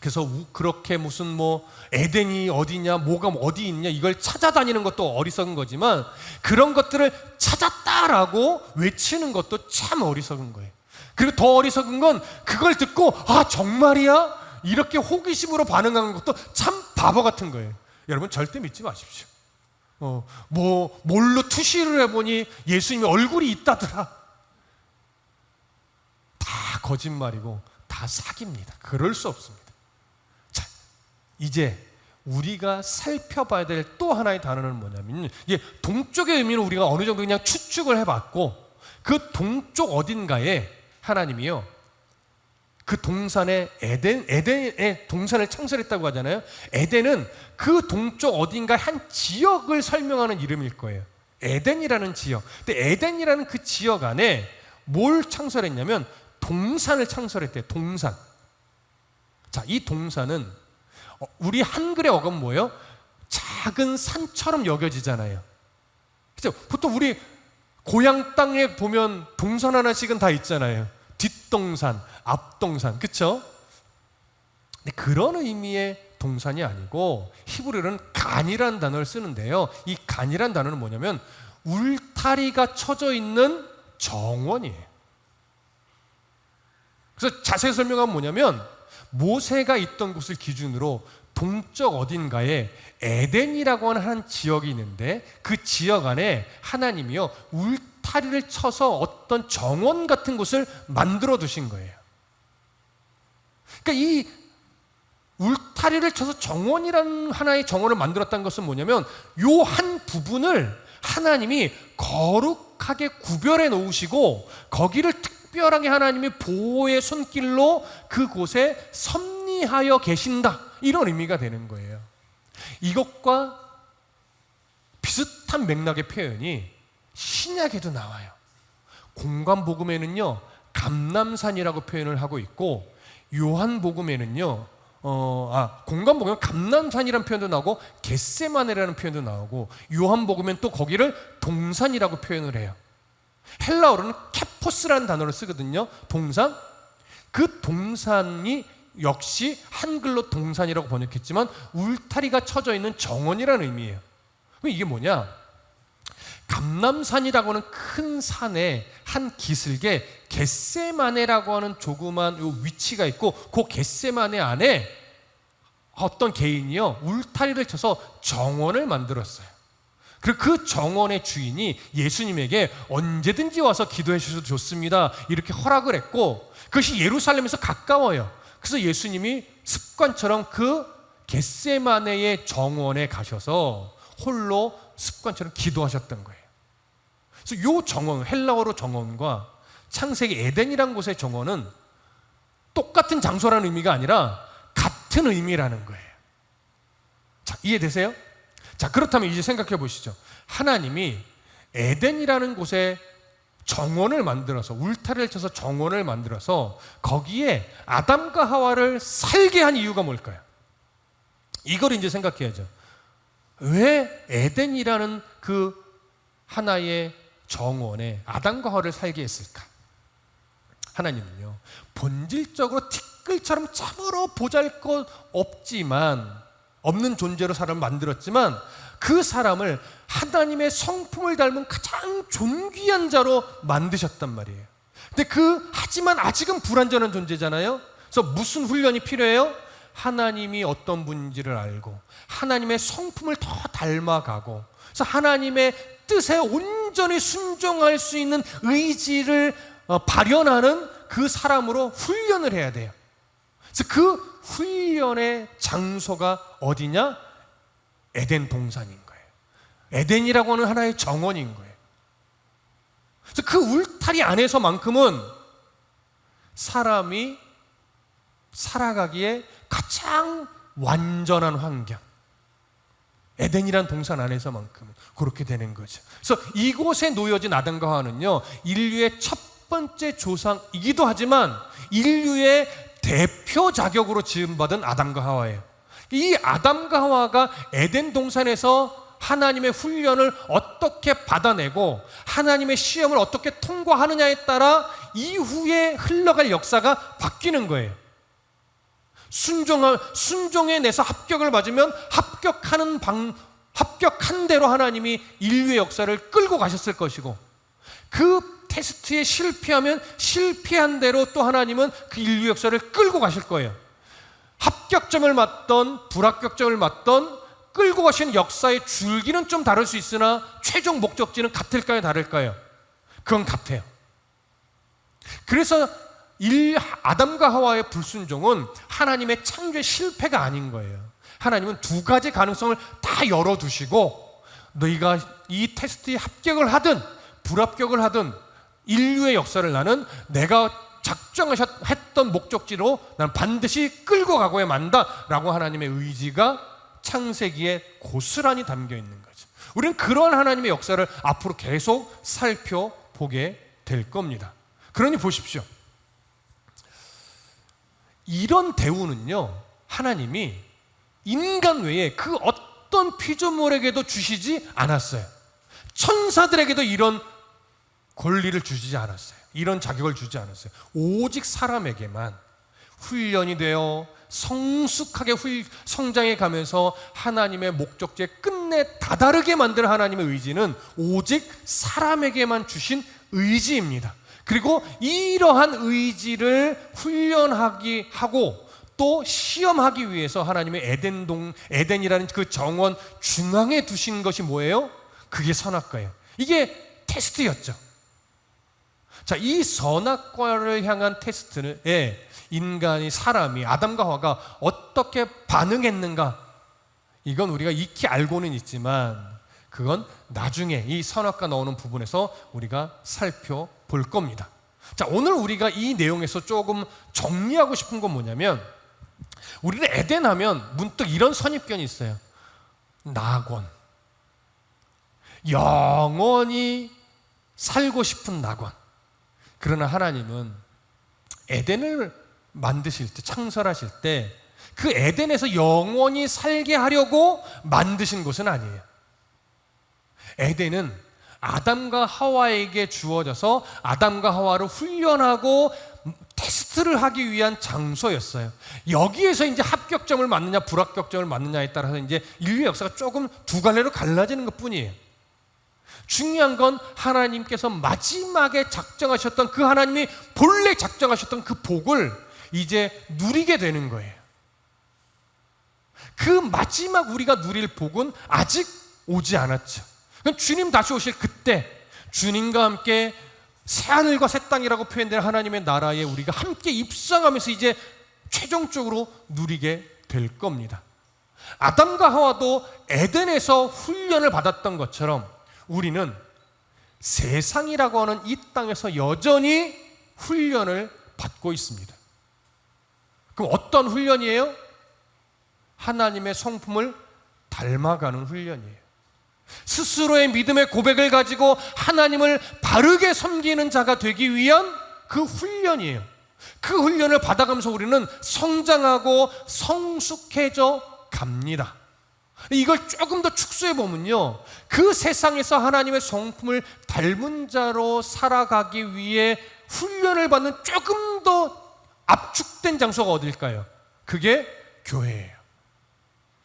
그래서 그렇게 무슨 뭐 에덴이 어디냐, 뭐가 어디 있냐 이걸 찾아다니는 것도 어리석은 거지만 그런 것들을 찾았다라고 외치는 것도 참 어리석은 거예요. 그리고 더 어리석은 건 그걸 듣고 아 정말이야? 이렇게 호기심으로 반응하는 것도 참 바보 같은 거예요. 여러분 절대 믿지 마십시오. 뭘로 투시를 해보니 예수님의 얼굴이 있다더라. 다 거짓말이고 다 사기입니다. 그럴 수 없습니다. 자, 이제 우리가 살펴봐야 될 또 하나의 단어는 뭐냐면, 이게 동쪽의 의미는 우리가 어느 정도 그냥 추측을 해봤고, 그 동쪽 어딘가에 하나님이요, 그 동산에 에덴의 동산을 창설했다고 하잖아요. 에덴은 그 동쪽 어딘가 한 지역을 설명하는 이름일 거예요. 에덴이라는 지역. 근데 에덴이라는 그 지역 안에 뭘 창설했냐면 동산을 창설했대요. 동산. 자, 이 동산은 우리 한글의 어감은 뭐예요? 작은 산처럼 여겨지잖아요. 그죠? 보통 우리 고향 땅에 보면 동산 하나씩은 다 있잖아요. 뒷동산, 앞동산, 그렇죠? 근데 그런 의미의 동산이 아니고 히브리어는 간이라는 단어를 쓰는데요. 이 간이라는 단어는 뭐냐면 울타리가 쳐져 있는 정원이에요. 그래서 자세히 설명하면 뭐냐면 모세가 있던 곳을 기준으로 동쪽 어딘가에 에덴이라고 하는 한 지역이 있는데 그 지역 안에 하나님이요 울타리를 쳐서 어떤 정원 같은 곳을 만들어 두신 거예요. 그러니까 이 울타리를 쳐서 정원이라는 하나의 정원을 만들었다는 것은 뭐냐면 요 한 부분을 하나님이 거룩하게 구별해 놓으시고 거기를 특별하게 하나님이 보호의 손길로 그곳에 섭리하여 계신다, 이런 의미가 되는 거예요. 이것과 비슷한 맥락의 표현이 신약에도 나와요. 공관복음에는요 감람산이라고 표현을 하고 있고, 요한복음에는요 공관복음은 감람산이라는 표현도 나오고 겟세마네라는 표현도 나오고, 요한복음엔 또 거기를 동산이라고 표현을 해요. 헬라어로는 케포스라는 단어를 쓰거든요. 동산. 그 동산이 역시 한글로 동산이라고 번역했지만 울타리가 쳐져 있는 정원이라는 의미예요. 그럼 이게 뭐냐? 감람산이라고 하는 큰 산에 한 기슭에 겟세마네라고 하는 조그만 요 위치가 있고, 그 겟세마네 안에 어떤 개인이요 울타리를 쳐서 정원을 만들었어요. 그리고 그 정원의 주인이 예수님에게 언제든지 와서 기도해 주셔도 좋습니다, 이렇게 허락을 했고, 그것이 예루살렘에서 가까워요. 그래서 예수님이 습관처럼 그 겟세마네의 정원에 가셔서 홀로 습관처럼 기도하셨던 거예요. 그래서 이 정원, 헬라어로 정원과 창세기 에덴이라는 곳의 정원은 똑같은 장소라는 의미가 아니라 같은 의미라는 거예요. 자, 이해되세요? 자, 그렇다면 이제 생각해 보시죠. 하나님이 에덴이라는 곳에 정원을 만들어서, 울타리를 쳐서 정원을 만들어서 거기에 아담과 하와를 살게 한 이유가 뭘까요? 이걸 이제 생각해야죠. 왜 에덴이라는 그 하나의 정원에 아담과 하와를 살게 했을까? 하나님은요 본질적으로 티끌처럼 참으로 보잘것없지만 없는 존재로 사람을 만들었지만 그 사람을 하나님의 성품을 닮은 가장 존귀한 자로 만드셨단 말이에요. 근데 하지만 아직은 불완전한 존재잖아요. 그래서 무슨 훈련이 필요해요? 하나님이 어떤 분인지를 알고 하나님의 성품을 더 닮아가고, 그래서 하나님의 뜻에 온전히 순종할 수 있는 의지를 발현하는 그 사람으로 훈련을 해야 돼요. 그래서 그 훈련의 장소가 어디냐? 에덴 동산인 거예요. 에덴이라고 하는 하나의 정원인 거예요. 그래서 그 울타리 안에서만큼은 사람이 살아가기에 가장 완전한 환경, 에덴이란 동산 안에서만큼은 그렇게 되는 거죠. 그래서 이곳에 놓여진 아담과 하와는요 인류의 첫 번째 조상이기도 하지만 인류의 대표 자격으로 지음받은 아담과 하와예요. 이 아담과 하와가 에덴 동산에서 하나님의 훈련을 어떻게 받아내고 하나님의 시험을 어떻게 통과하느냐에 따라 이후에 흘러갈 역사가 바뀌는 거예요. 순종에 내서 합격을 맞으면 합격한 대로 하나님이 인류의 역사를 끌고 가셨을 것이고, 그 테스트에 실패하면 실패한 대로 또 하나님은 그 인류 역사를 끌고 가실 거예요. 합격점을 맞던 불합격점을 맞던 끌고 가신 역사의 줄기는 좀 다를 수 있으나 최종 목적지는 같을까요, 다를까요? 그건 같아요. 그래서 아담과 하와의 불순종은 하나님의 창조의 실패가 아닌 거예요. 하나님은 두 가지 가능성을 다 열어두시고 너희가 이 테스트에 합격을 하든 불합격을 하든 인류의 역사를 나는 내가 작정했던 목적지로 난 반드시 끌고 가고야 만다라고 하나님의 의지가 창세기에 고스란히 담겨 있는 거죠. 우리는 그런 하나님의 역사를 앞으로 계속 살펴보게 될 겁니다. 그러니 보십시오. 이런 대우는요, 하나님이 인간 외에 그 어떤 피조물에게도 주시지 않았어요. 천사들에게도 이런 권리를 주지 않았어요. 이런 자격을 주지 않았어요. 오직 사람에게만 훈련이 되어 성숙하게 성장해 가면서 하나님의 목적지에 끝내 다다르게 만드는 하나님의 의지는 오직 사람에게만 주신 의지입니다. 그리고 이러한 의지를 훈련하기 하고 또 시험하기 위해서 하나님의 에덴이라는 그 정원 중앙에 두신 것이 뭐예요? 그게 선악과예요. 이게 테스트였죠. 자, 이 선악과를 향한 테스트에 인간이, 사람이, 아담과 하와가 어떻게 반응했는가? 이건 우리가 익히 알고는 있지만 그건 나중에 이 선악과 나오는 부분에서 우리가 살펴볼 겁니다. 자, 오늘 우리가 이 내용에서 조금 정리하고 싶은 건 뭐냐면, 우리는 에덴 하면 문득 이런 선입견이 있어요. 낙원, 영원히 살고 싶은 낙원. 그러나 하나님은 에덴을 만드실 때, 창설하실 때 그 에덴에서 영원히 살게 하려고 만드신 곳은 아니에요. 에덴은 아담과 하와에게 주어져서 아담과 하와를 훈련하고 테스트를 하기 위한 장소였어요. 여기에서 이제 합격점을 맞느냐 불합격점을 맞느냐에 따라서 이제 인류의 역사가 조금 두 갈래로 갈라지는 것뿐이에요. 중요한 건 하나님께서 마지막에 작정하셨던, 그 하나님이 본래 작정하셨던 그 복을 이제 누리게 되는 거예요. 그 마지막 우리가 누릴 복은 아직 오지 않았죠. 주님 다시 오실 그때 주님과 함께 새하늘과 새 땅이라고 표현된 하나님의 나라에 우리가 함께 입성하면서 이제 최종적으로 누리게 될 겁니다. 아담과 하와도 에덴에서 훈련을 받았던 것처럼 우리는 세상이라고 하는 이 땅에서 여전히 훈련을 받고 있습니다. 그럼 어떤 훈련이에요? 하나님의 성품을 닮아가는 훈련이에요. 스스로의 믿음의 고백을 가지고 하나님을 바르게 섬기는 자가 되기 위한 그 훈련이에요. 그 훈련을 받아가면서 우리는 성장하고 성숙해져 갑니다. 이걸 조금 더 축소해 보면요, 그 세상에서 하나님의 성품을 닮은 자로 살아가기 위해 훈련을 받는 조금 더 압축된 장소가 어딜까요? 그게 교회예요.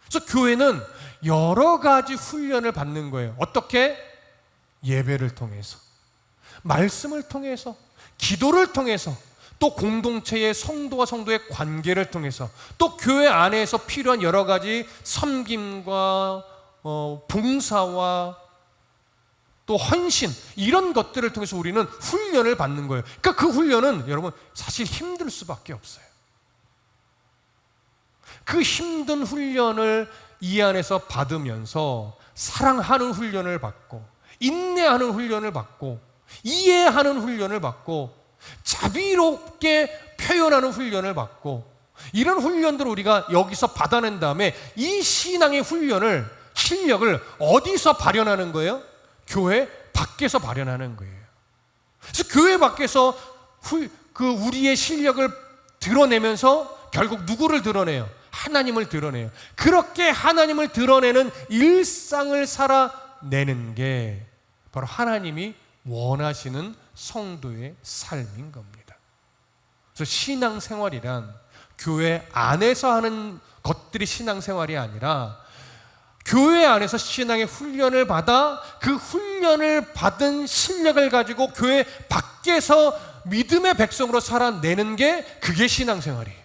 그래서 교회는 여러 가지 훈련을 받는 거예요. 어떻게? 예배를 통해서, 말씀을 통해서, 기도를 통해서, 또 공동체의 성도와 성도의 관계를 통해서, 또 교회 안에서 필요한 여러 가지 섬김과 봉사와 또 헌신, 이런 것들을 통해서 우리는 훈련을 받는 거예요. 그러니까 그 훈련은 여러분 사실 힘들 수밖에 없어요. 그 힘든 훈련을 이 안에서 받으면서 사랑하는 훈련을 받고, 인내하는 훈련을 받고, 이해하는 훈련을 받고, 자비롭게 표현하는 훈련을 받고, 이런 훈련들을 우리가 여기서 받아낸 다음에 이 신앙의 훈련을, 실력을 어디서 발현하는 거예요? 교회 밖에서 발현하는 거예요. 그래서 교회 밖에서 우리의 실력을 드러내면서 결국 누구를 드러내요? 하나님을 드러내요. 그렇게 하나님을 드러내는 일상을 살아내는 게 바로 하나님이 원하시는 성도의 삶인 겁니다. 그래서 신앙생활이란 교회 안에서 하는 것들이 신앙생활이 아니라 교회 안에서 신앙의 훈련을 받아 그 훈련을 받은 실력을 가지고 교회 밖에서 믿음의 백성으로 살아내는 게, 그게 신앙생활이에요.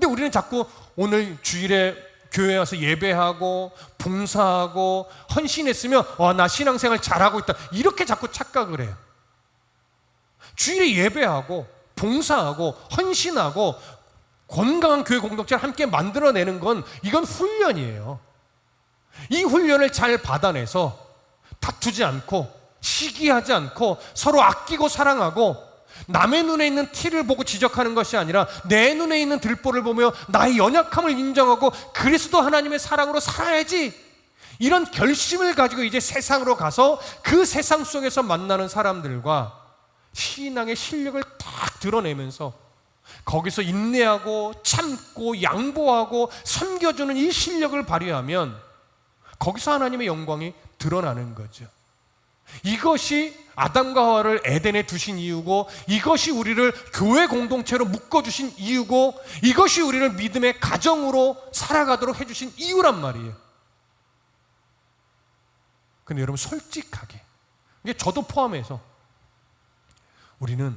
근데 우리는 자꾸 오늘 주일에 교회 와서 예배하고 봉사하고 헌신했으면 나 신앙생활 잘하고 있다, 이렇게 자꾸 착각을 해요. 주일에 예배하고 봉사하고 헌신하고 건강한 교회 공동체를 함께 만들어내는 건, 이건 훈련이에요. 이 훈련을 잘 받아내서 다투지 않고 시기하지 않고 서로 아끼고 사랑하고, 남의 눈에 있는 티를 보고 지적하는 것이 아니라 내 눈에 있는 들보를 보며 나의 연약함을 인정하고 그리스도 하나님의 사랑으로 살아야지, 이런 결심을 가지고 이제 세상으로 가서 그 세상 속에서 만나는 사람들과 신앙의 실력을 딱 드러내면서 거기서 인내하고 참고 양보하고 섬겨주는 이 실력을 발휘하면 거기서 하나님의 영광이 드러나는 거죠. 이것이 아담과 하와를 에덴에 두신 이유고, 이것이 우리를 교회 공동체로 묶어주신 이유고, 이것이 우리를 믿음의 가정으로 살아가도록 해주신 이유란 말이에요. 근데 여러분, 솔직하게, 이게 저도 포함해서 우리는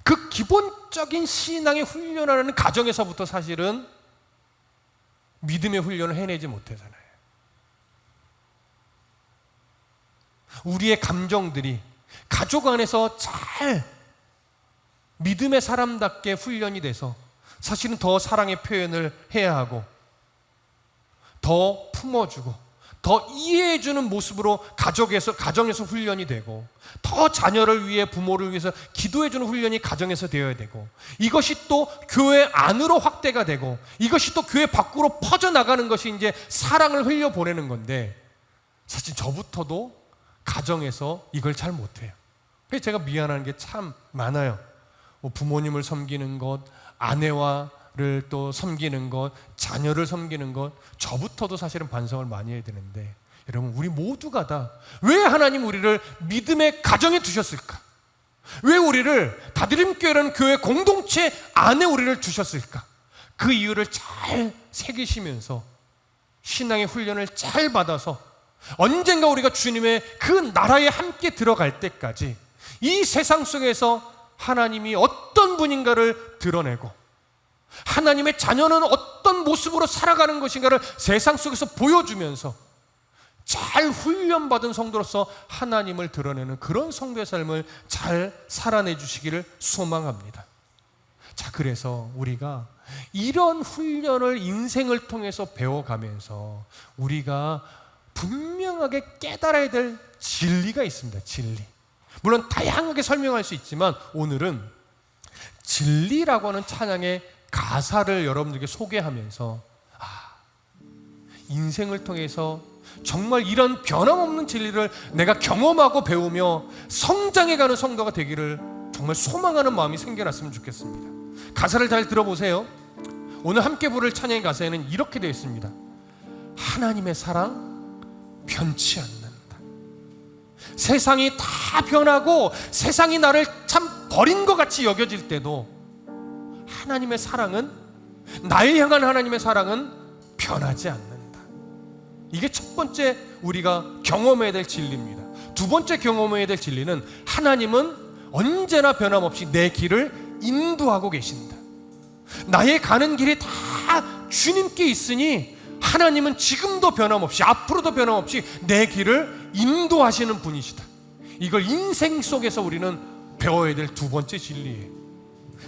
그 기본적인 신앙의 훈련하는 가정에서부터 사실은 믿음의 훈련을 해내지 못하잖아요. 우리의 감정들이 가족 안에서 잘 믿음의 사람답게 훈련이 돼서 사실은 더 사랑의 표현을 해야 하고, 더 품어주고, 더 이해해주는 모습으로 가정에서 훈련이 되고, 더 자녀를 위해, 부모를 위해서 기도해주는 훈련이 가정에서 되어야 되고, 이것이 또 교회 안으로 확대가 되고, 이것이 또 교회 밖으로 퍼져나가는 것이 이제 사랑을 흘려보내는 건데, 사실 저부터도 가정에서 이걸 잘 못해요. 그래서 제가 미안한 게 참 많아요. 부모님을 섬기는 것, 아내와를 또 섬기는 것, 자녀를 섬기는 것, 저부터도 사실은 반성을 많이 해야 되는데, 여러분, 우리 모두가 다 왜 하나님 우리를 믿음의 가정에 두셨을까? 왜 우리를 다드림교회라는 교회 공동체 안에 우리를 두셨을까? 그 이유를 잘 새기시면서 신앙의 훈련을 잘 받아서 언젠가 우리가 주님의 그 나라에 함께 들어갈 때까지 이 세상 속에서 하나님이 어떤 분인가를 드러내고, 하나님의 자녀는 어떤 모습으로 살아가는 것인가를 세상 속에서 보여주면서 잘 훈련받은 성도로서 하나님을 드러내는 그런 성도의 삶을 잘 살아내 주시기를 소망합니다. 자, 그래서 우리가 이런 훈련을 인생을 통해서 배워가면서 우리가 분명하게 깨달아야 될 진리가 있습니다. 진리. 물론 다양하게 설명할 수 있지만 오늘은 진리라고 하는 찬양의 가사를 여러분들에게 소개하면서 인생을 통해서 정말 이런 변함없는 진리를 내가 경험하고 배우며 성장해가는 성도가 되기를 정말 소망하는 마음이 생겨났으면 좋겠습니다. 가사를 잘 들어보세요. 오늘 함께 부를 찬양의 가사에는 이렇게 되어 있습니다. 하나님의 사랑 변치 않는다. 세상이 다 변하고 세상이 나를 참 버린 것 같이 여겨질 때도 하나님의 사랑은, 나를 향한 하나님의 사랑은 변하지 않는다. 이게 첫 번째 우리가 경험해야 될 진리입니다. 두 번째 경험해야 될 진리는 하나님은 언제나 변함없이 내 길을 인도하고 계신다. 나의 가는 길이 다 주님께 있으니 하나님은 지금도 변함없이, 앞으로도 변함없이 내 길을 인도하시는 분이시다. 이걸 인생 속에서 우리는 배워야 될 두 번째 진리예요.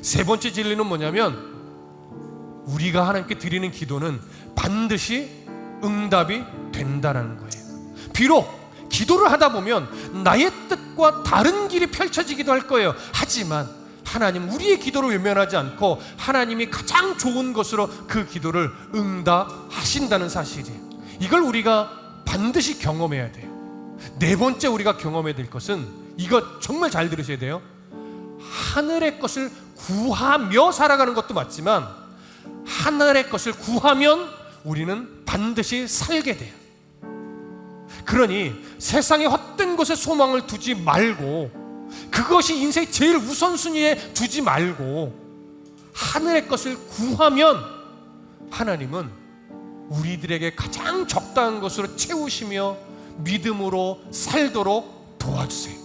세 번째 진리는 뭐냐면, 우리가 하나님께 드리는 기도는 반드시 응답이 된다는 거예요. 비록 기도를 하다 보면 나의 뜻과 다른 길이 펼쳐지기도 할 거예요. 하지만 하나님 우리의 기도를 외면하지 않고 하나님이 가장 좋은 것으로 그 기도를 응답하신다는 사실이에요. 이걸 우리가 반드시 경험해야 돼요. 네 번째 우리가 경험해야 될 것은, 이거 정말 잘 들으셔야 돼요. 하늘의 것을 구하며 살아가는 것도 맞지만 하늘의 것을 구하면 우리는 반드시 살게 돼요. 그러니 세상의 헛된 것에 소망을 두지 말고, 그것이 인생의 제일 우선순위에 두지 말고 하늘의 것을 구하면 하나님은 우리들에게 가장 적당한 것으로 채우시며 믿음으로 살도록 도와주세요.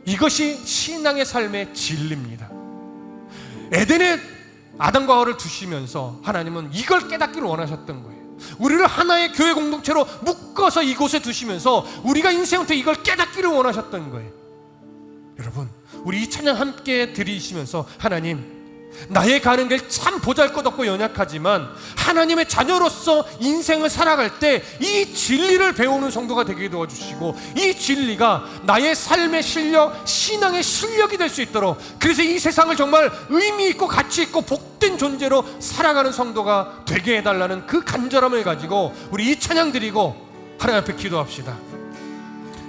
이것이 신앙의 삶의 진리입니다. 에덴의 아담과 하와를 두시면서 하나님은 이걸 깨닫기를 원하셨던 거예요. 우리를 하나의 교회 공동체로 묶어서 이곳에 두시면서 우리가 인생부터 이걸 깨닫기를 원하셨던 거예요. 여러분, 우리 이 찬양 함께 드리시면서 하나님, 나의 가는 길 참 보잘것없고 연약하지만 하나님의 자녀로서 인생을 살아갈 때 이 진리를 배우는 성도가 되게 도와주시고, 이 진리가 나의 삶의 실력, 신앙의 실력이 될 수 있도록, 그래서 이 세상을 정말 의미 있고 가치 있고 복된 존재로 살아가는 성도가 되게 해달라는 그 간절함을 가지고 우리 이 찬양 드리고 하나님 앞에 기도합시다.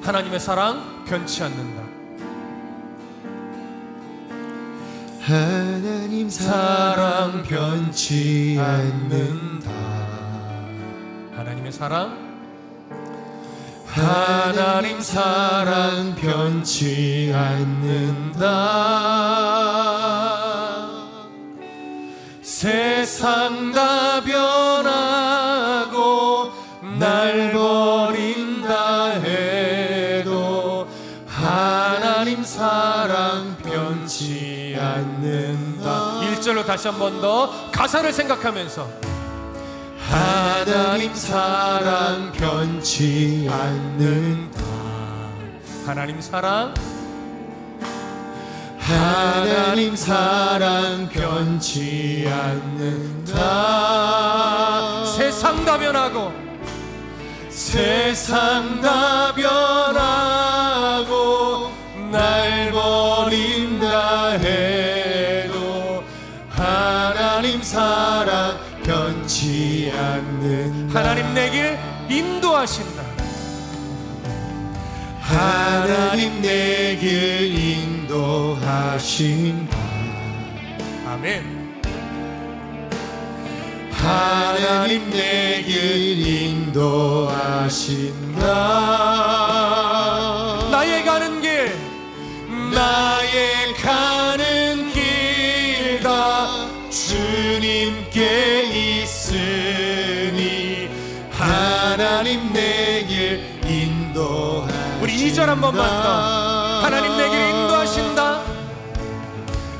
하나님의 사랑 변치 않는다. 하나님 사랑 변치 않는다. 하나님의 사랑, 하나님 사랑 변치 않는다. 세상 다 변하고 날 버린다 해도 하나님 사랑 변치 않는다. 1절로 다시 한 번 더 가사를 생각하면서 하나님 사랑 변치 않는다. 하나님 사랑, 하나님 사랑 변치 않는다. 세상 다 변하고 세상 다 변하고 날 버린다 해도 하나님 사랑 변치 않는다. 하나님 내 길 인도하신다. 하나님 내 길 인도하신다. 아멘. 하나님 내 길 인도하신다. 나의 가는 길, 나의 가는 길 다 주님께 있으니 하나님 내 길 인도하신다. 우리 2절 한 번만 더. 하나님 내 길 인도하신다.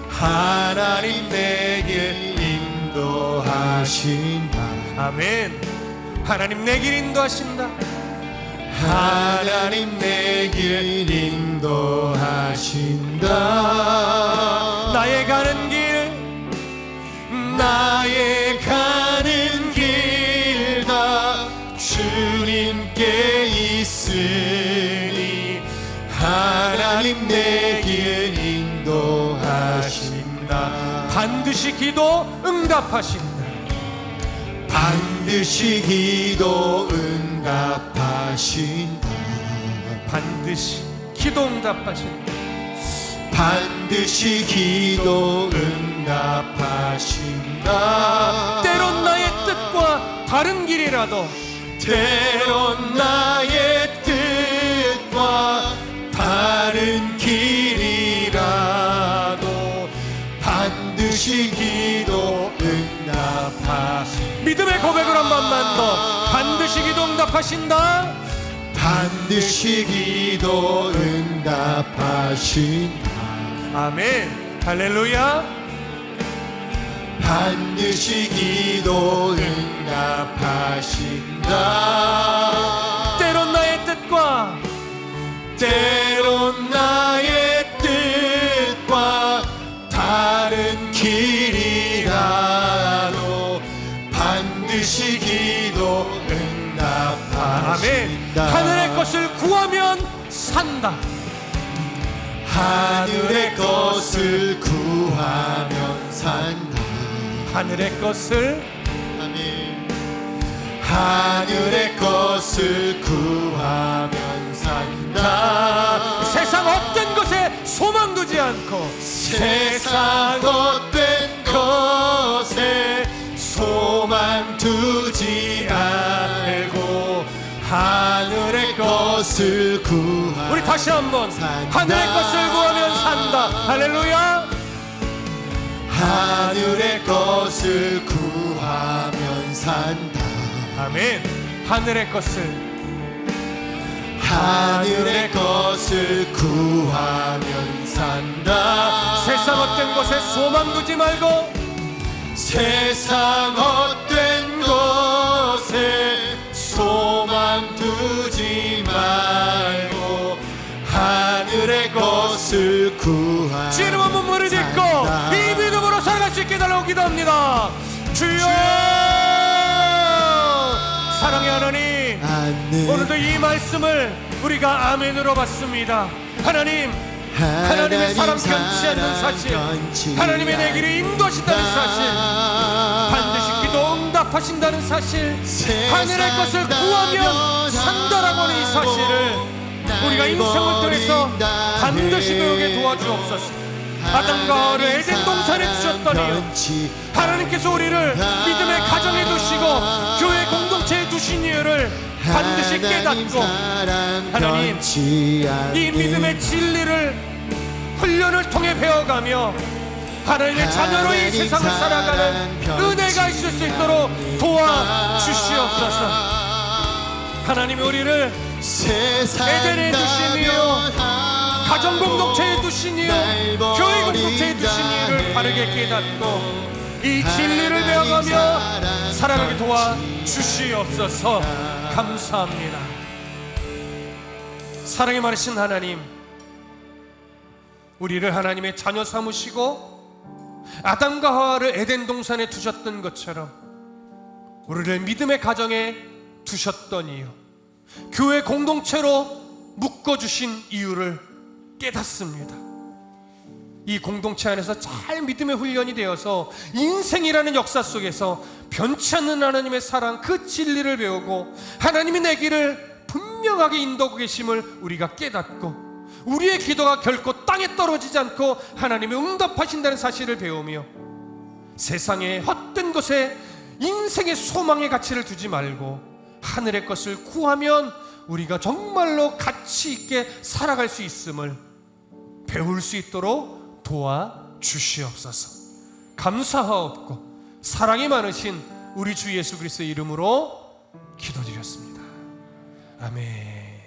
하나님 내 길 인도하신다. 아멘. 하나님 내 길 인도하신다. 하나님 내 길 인도하신다. 나의 가는 길, 나의 가는 길 다 주님께 있으니 하나님 내 길 인도하신다. 반드시 기도 응답하신다. 반드시 기도 응답하신다. 반드시 기도 응답하신다. 반드시 기도 응답하신다. 때론 나의 뜻과 다른 길이라도, 때론 나의 뜻과 다른 길이라도 반드시 기도 응답하신다. 믿음의 고백을 한 번만 더. 반드시 기도 응답하신다. 반드시 기도 응답하신다. 아멘. 할렐루야. 반드시 기도 응답하신다. 때론 나의 뜻과 때론 나의 뜻과 다른 길이라도 반드시 기도 응답하신다. 아멘. 하늘의 것을 구하면 산다. 하늘의 것을 구하면 산다. 하늘의 것을, 아멘. 하늘의 것을 구하면 산다. 세상 헛된 것에 소망 두지 않고, 세상 헛된 것에 소망 두지 말고 하늘의 것을 구하면 우리 다시 한번 하늘의 것을 구하면 산다. 할렐루야. 하늘의 것을 구하면 산다. 아멘. 하늘의 것을, 하늘의 것을 구하면 산다. 세상 헛된 것에 소망 두지 말고 세상 헛된 것에 소망 두지 말고 하늘의 것을 구하는 주님 한번 무릎 꿇고 이 믿음으로 살아갈 수 있게 달라고 기도합니다. 주여, 사랑의 하나님, 오늘도 이 말씀을 우리가 아멘으로 받습니다. 하나님의 사랑 변치 않는 사실, 하나님의 내 길을 인도하신다는 사실, 반드시 기도 응답하신다는 사실, 하늘의 것을 구하면 산다라고 하는 이 사실을 우리가 인생을 통해서 반드시 배우게 도와주옵소서. 아담과 하와를 에덴 동산에 두셨더니요, 하나님께서 우리를 믿음의 가정에 두시고 교회 공동체에 두신 이유를 반드시 깨닫고, 하나님, 이 믿음의 진리를 훈련을 통해 배워가며 하나님의 자녀로 이 세상을 살아가는 은혜가 있을 수 있도록 도와주시옵소서. 하나님이 우리를 에덴에 두시며 가정 공동체에 두신 이유, 교회 공동체에 두신 이유를 바르게 깨닫고 이 진리를 배워가며 살아가게 도와주시옵소서. 감사합니다. 사랑이 많으신 하나님, 우리를 하나님의 자녀 삼으시고 아담과 하와를 에덴 동산에 두셨던 것처럼 우리를 믿음의 가정에 두셨던 이유, 교회 공동체로 묶어주신 이유를 깨닫습니다. 이 공동체 안에서 잘 믿음의 훈련이 되어서 인생이라는 역사 속에서 변치 않는 하나님의 사랑, 그 진리를 배우고 하나님이 내 길을 분명하게 인도하고 계심을 우리가 깨닫고 우리의 기도가 결코 땅에 떨어지지 않고 하나님이 응답하신다는 사실을 배우며 세상의 헛된 것에 인생의 소망의 가치를 두지 말고 하늘의 것을 구하면 우리가 정말로 가치 있게 살아갈 수 있음을 배울 수 있도록 도와주시옵소서. 감사하옵고 사랑이 많으신 우리 주 예수 그리스도의 이름으로 기도드렸습니다. 아멘.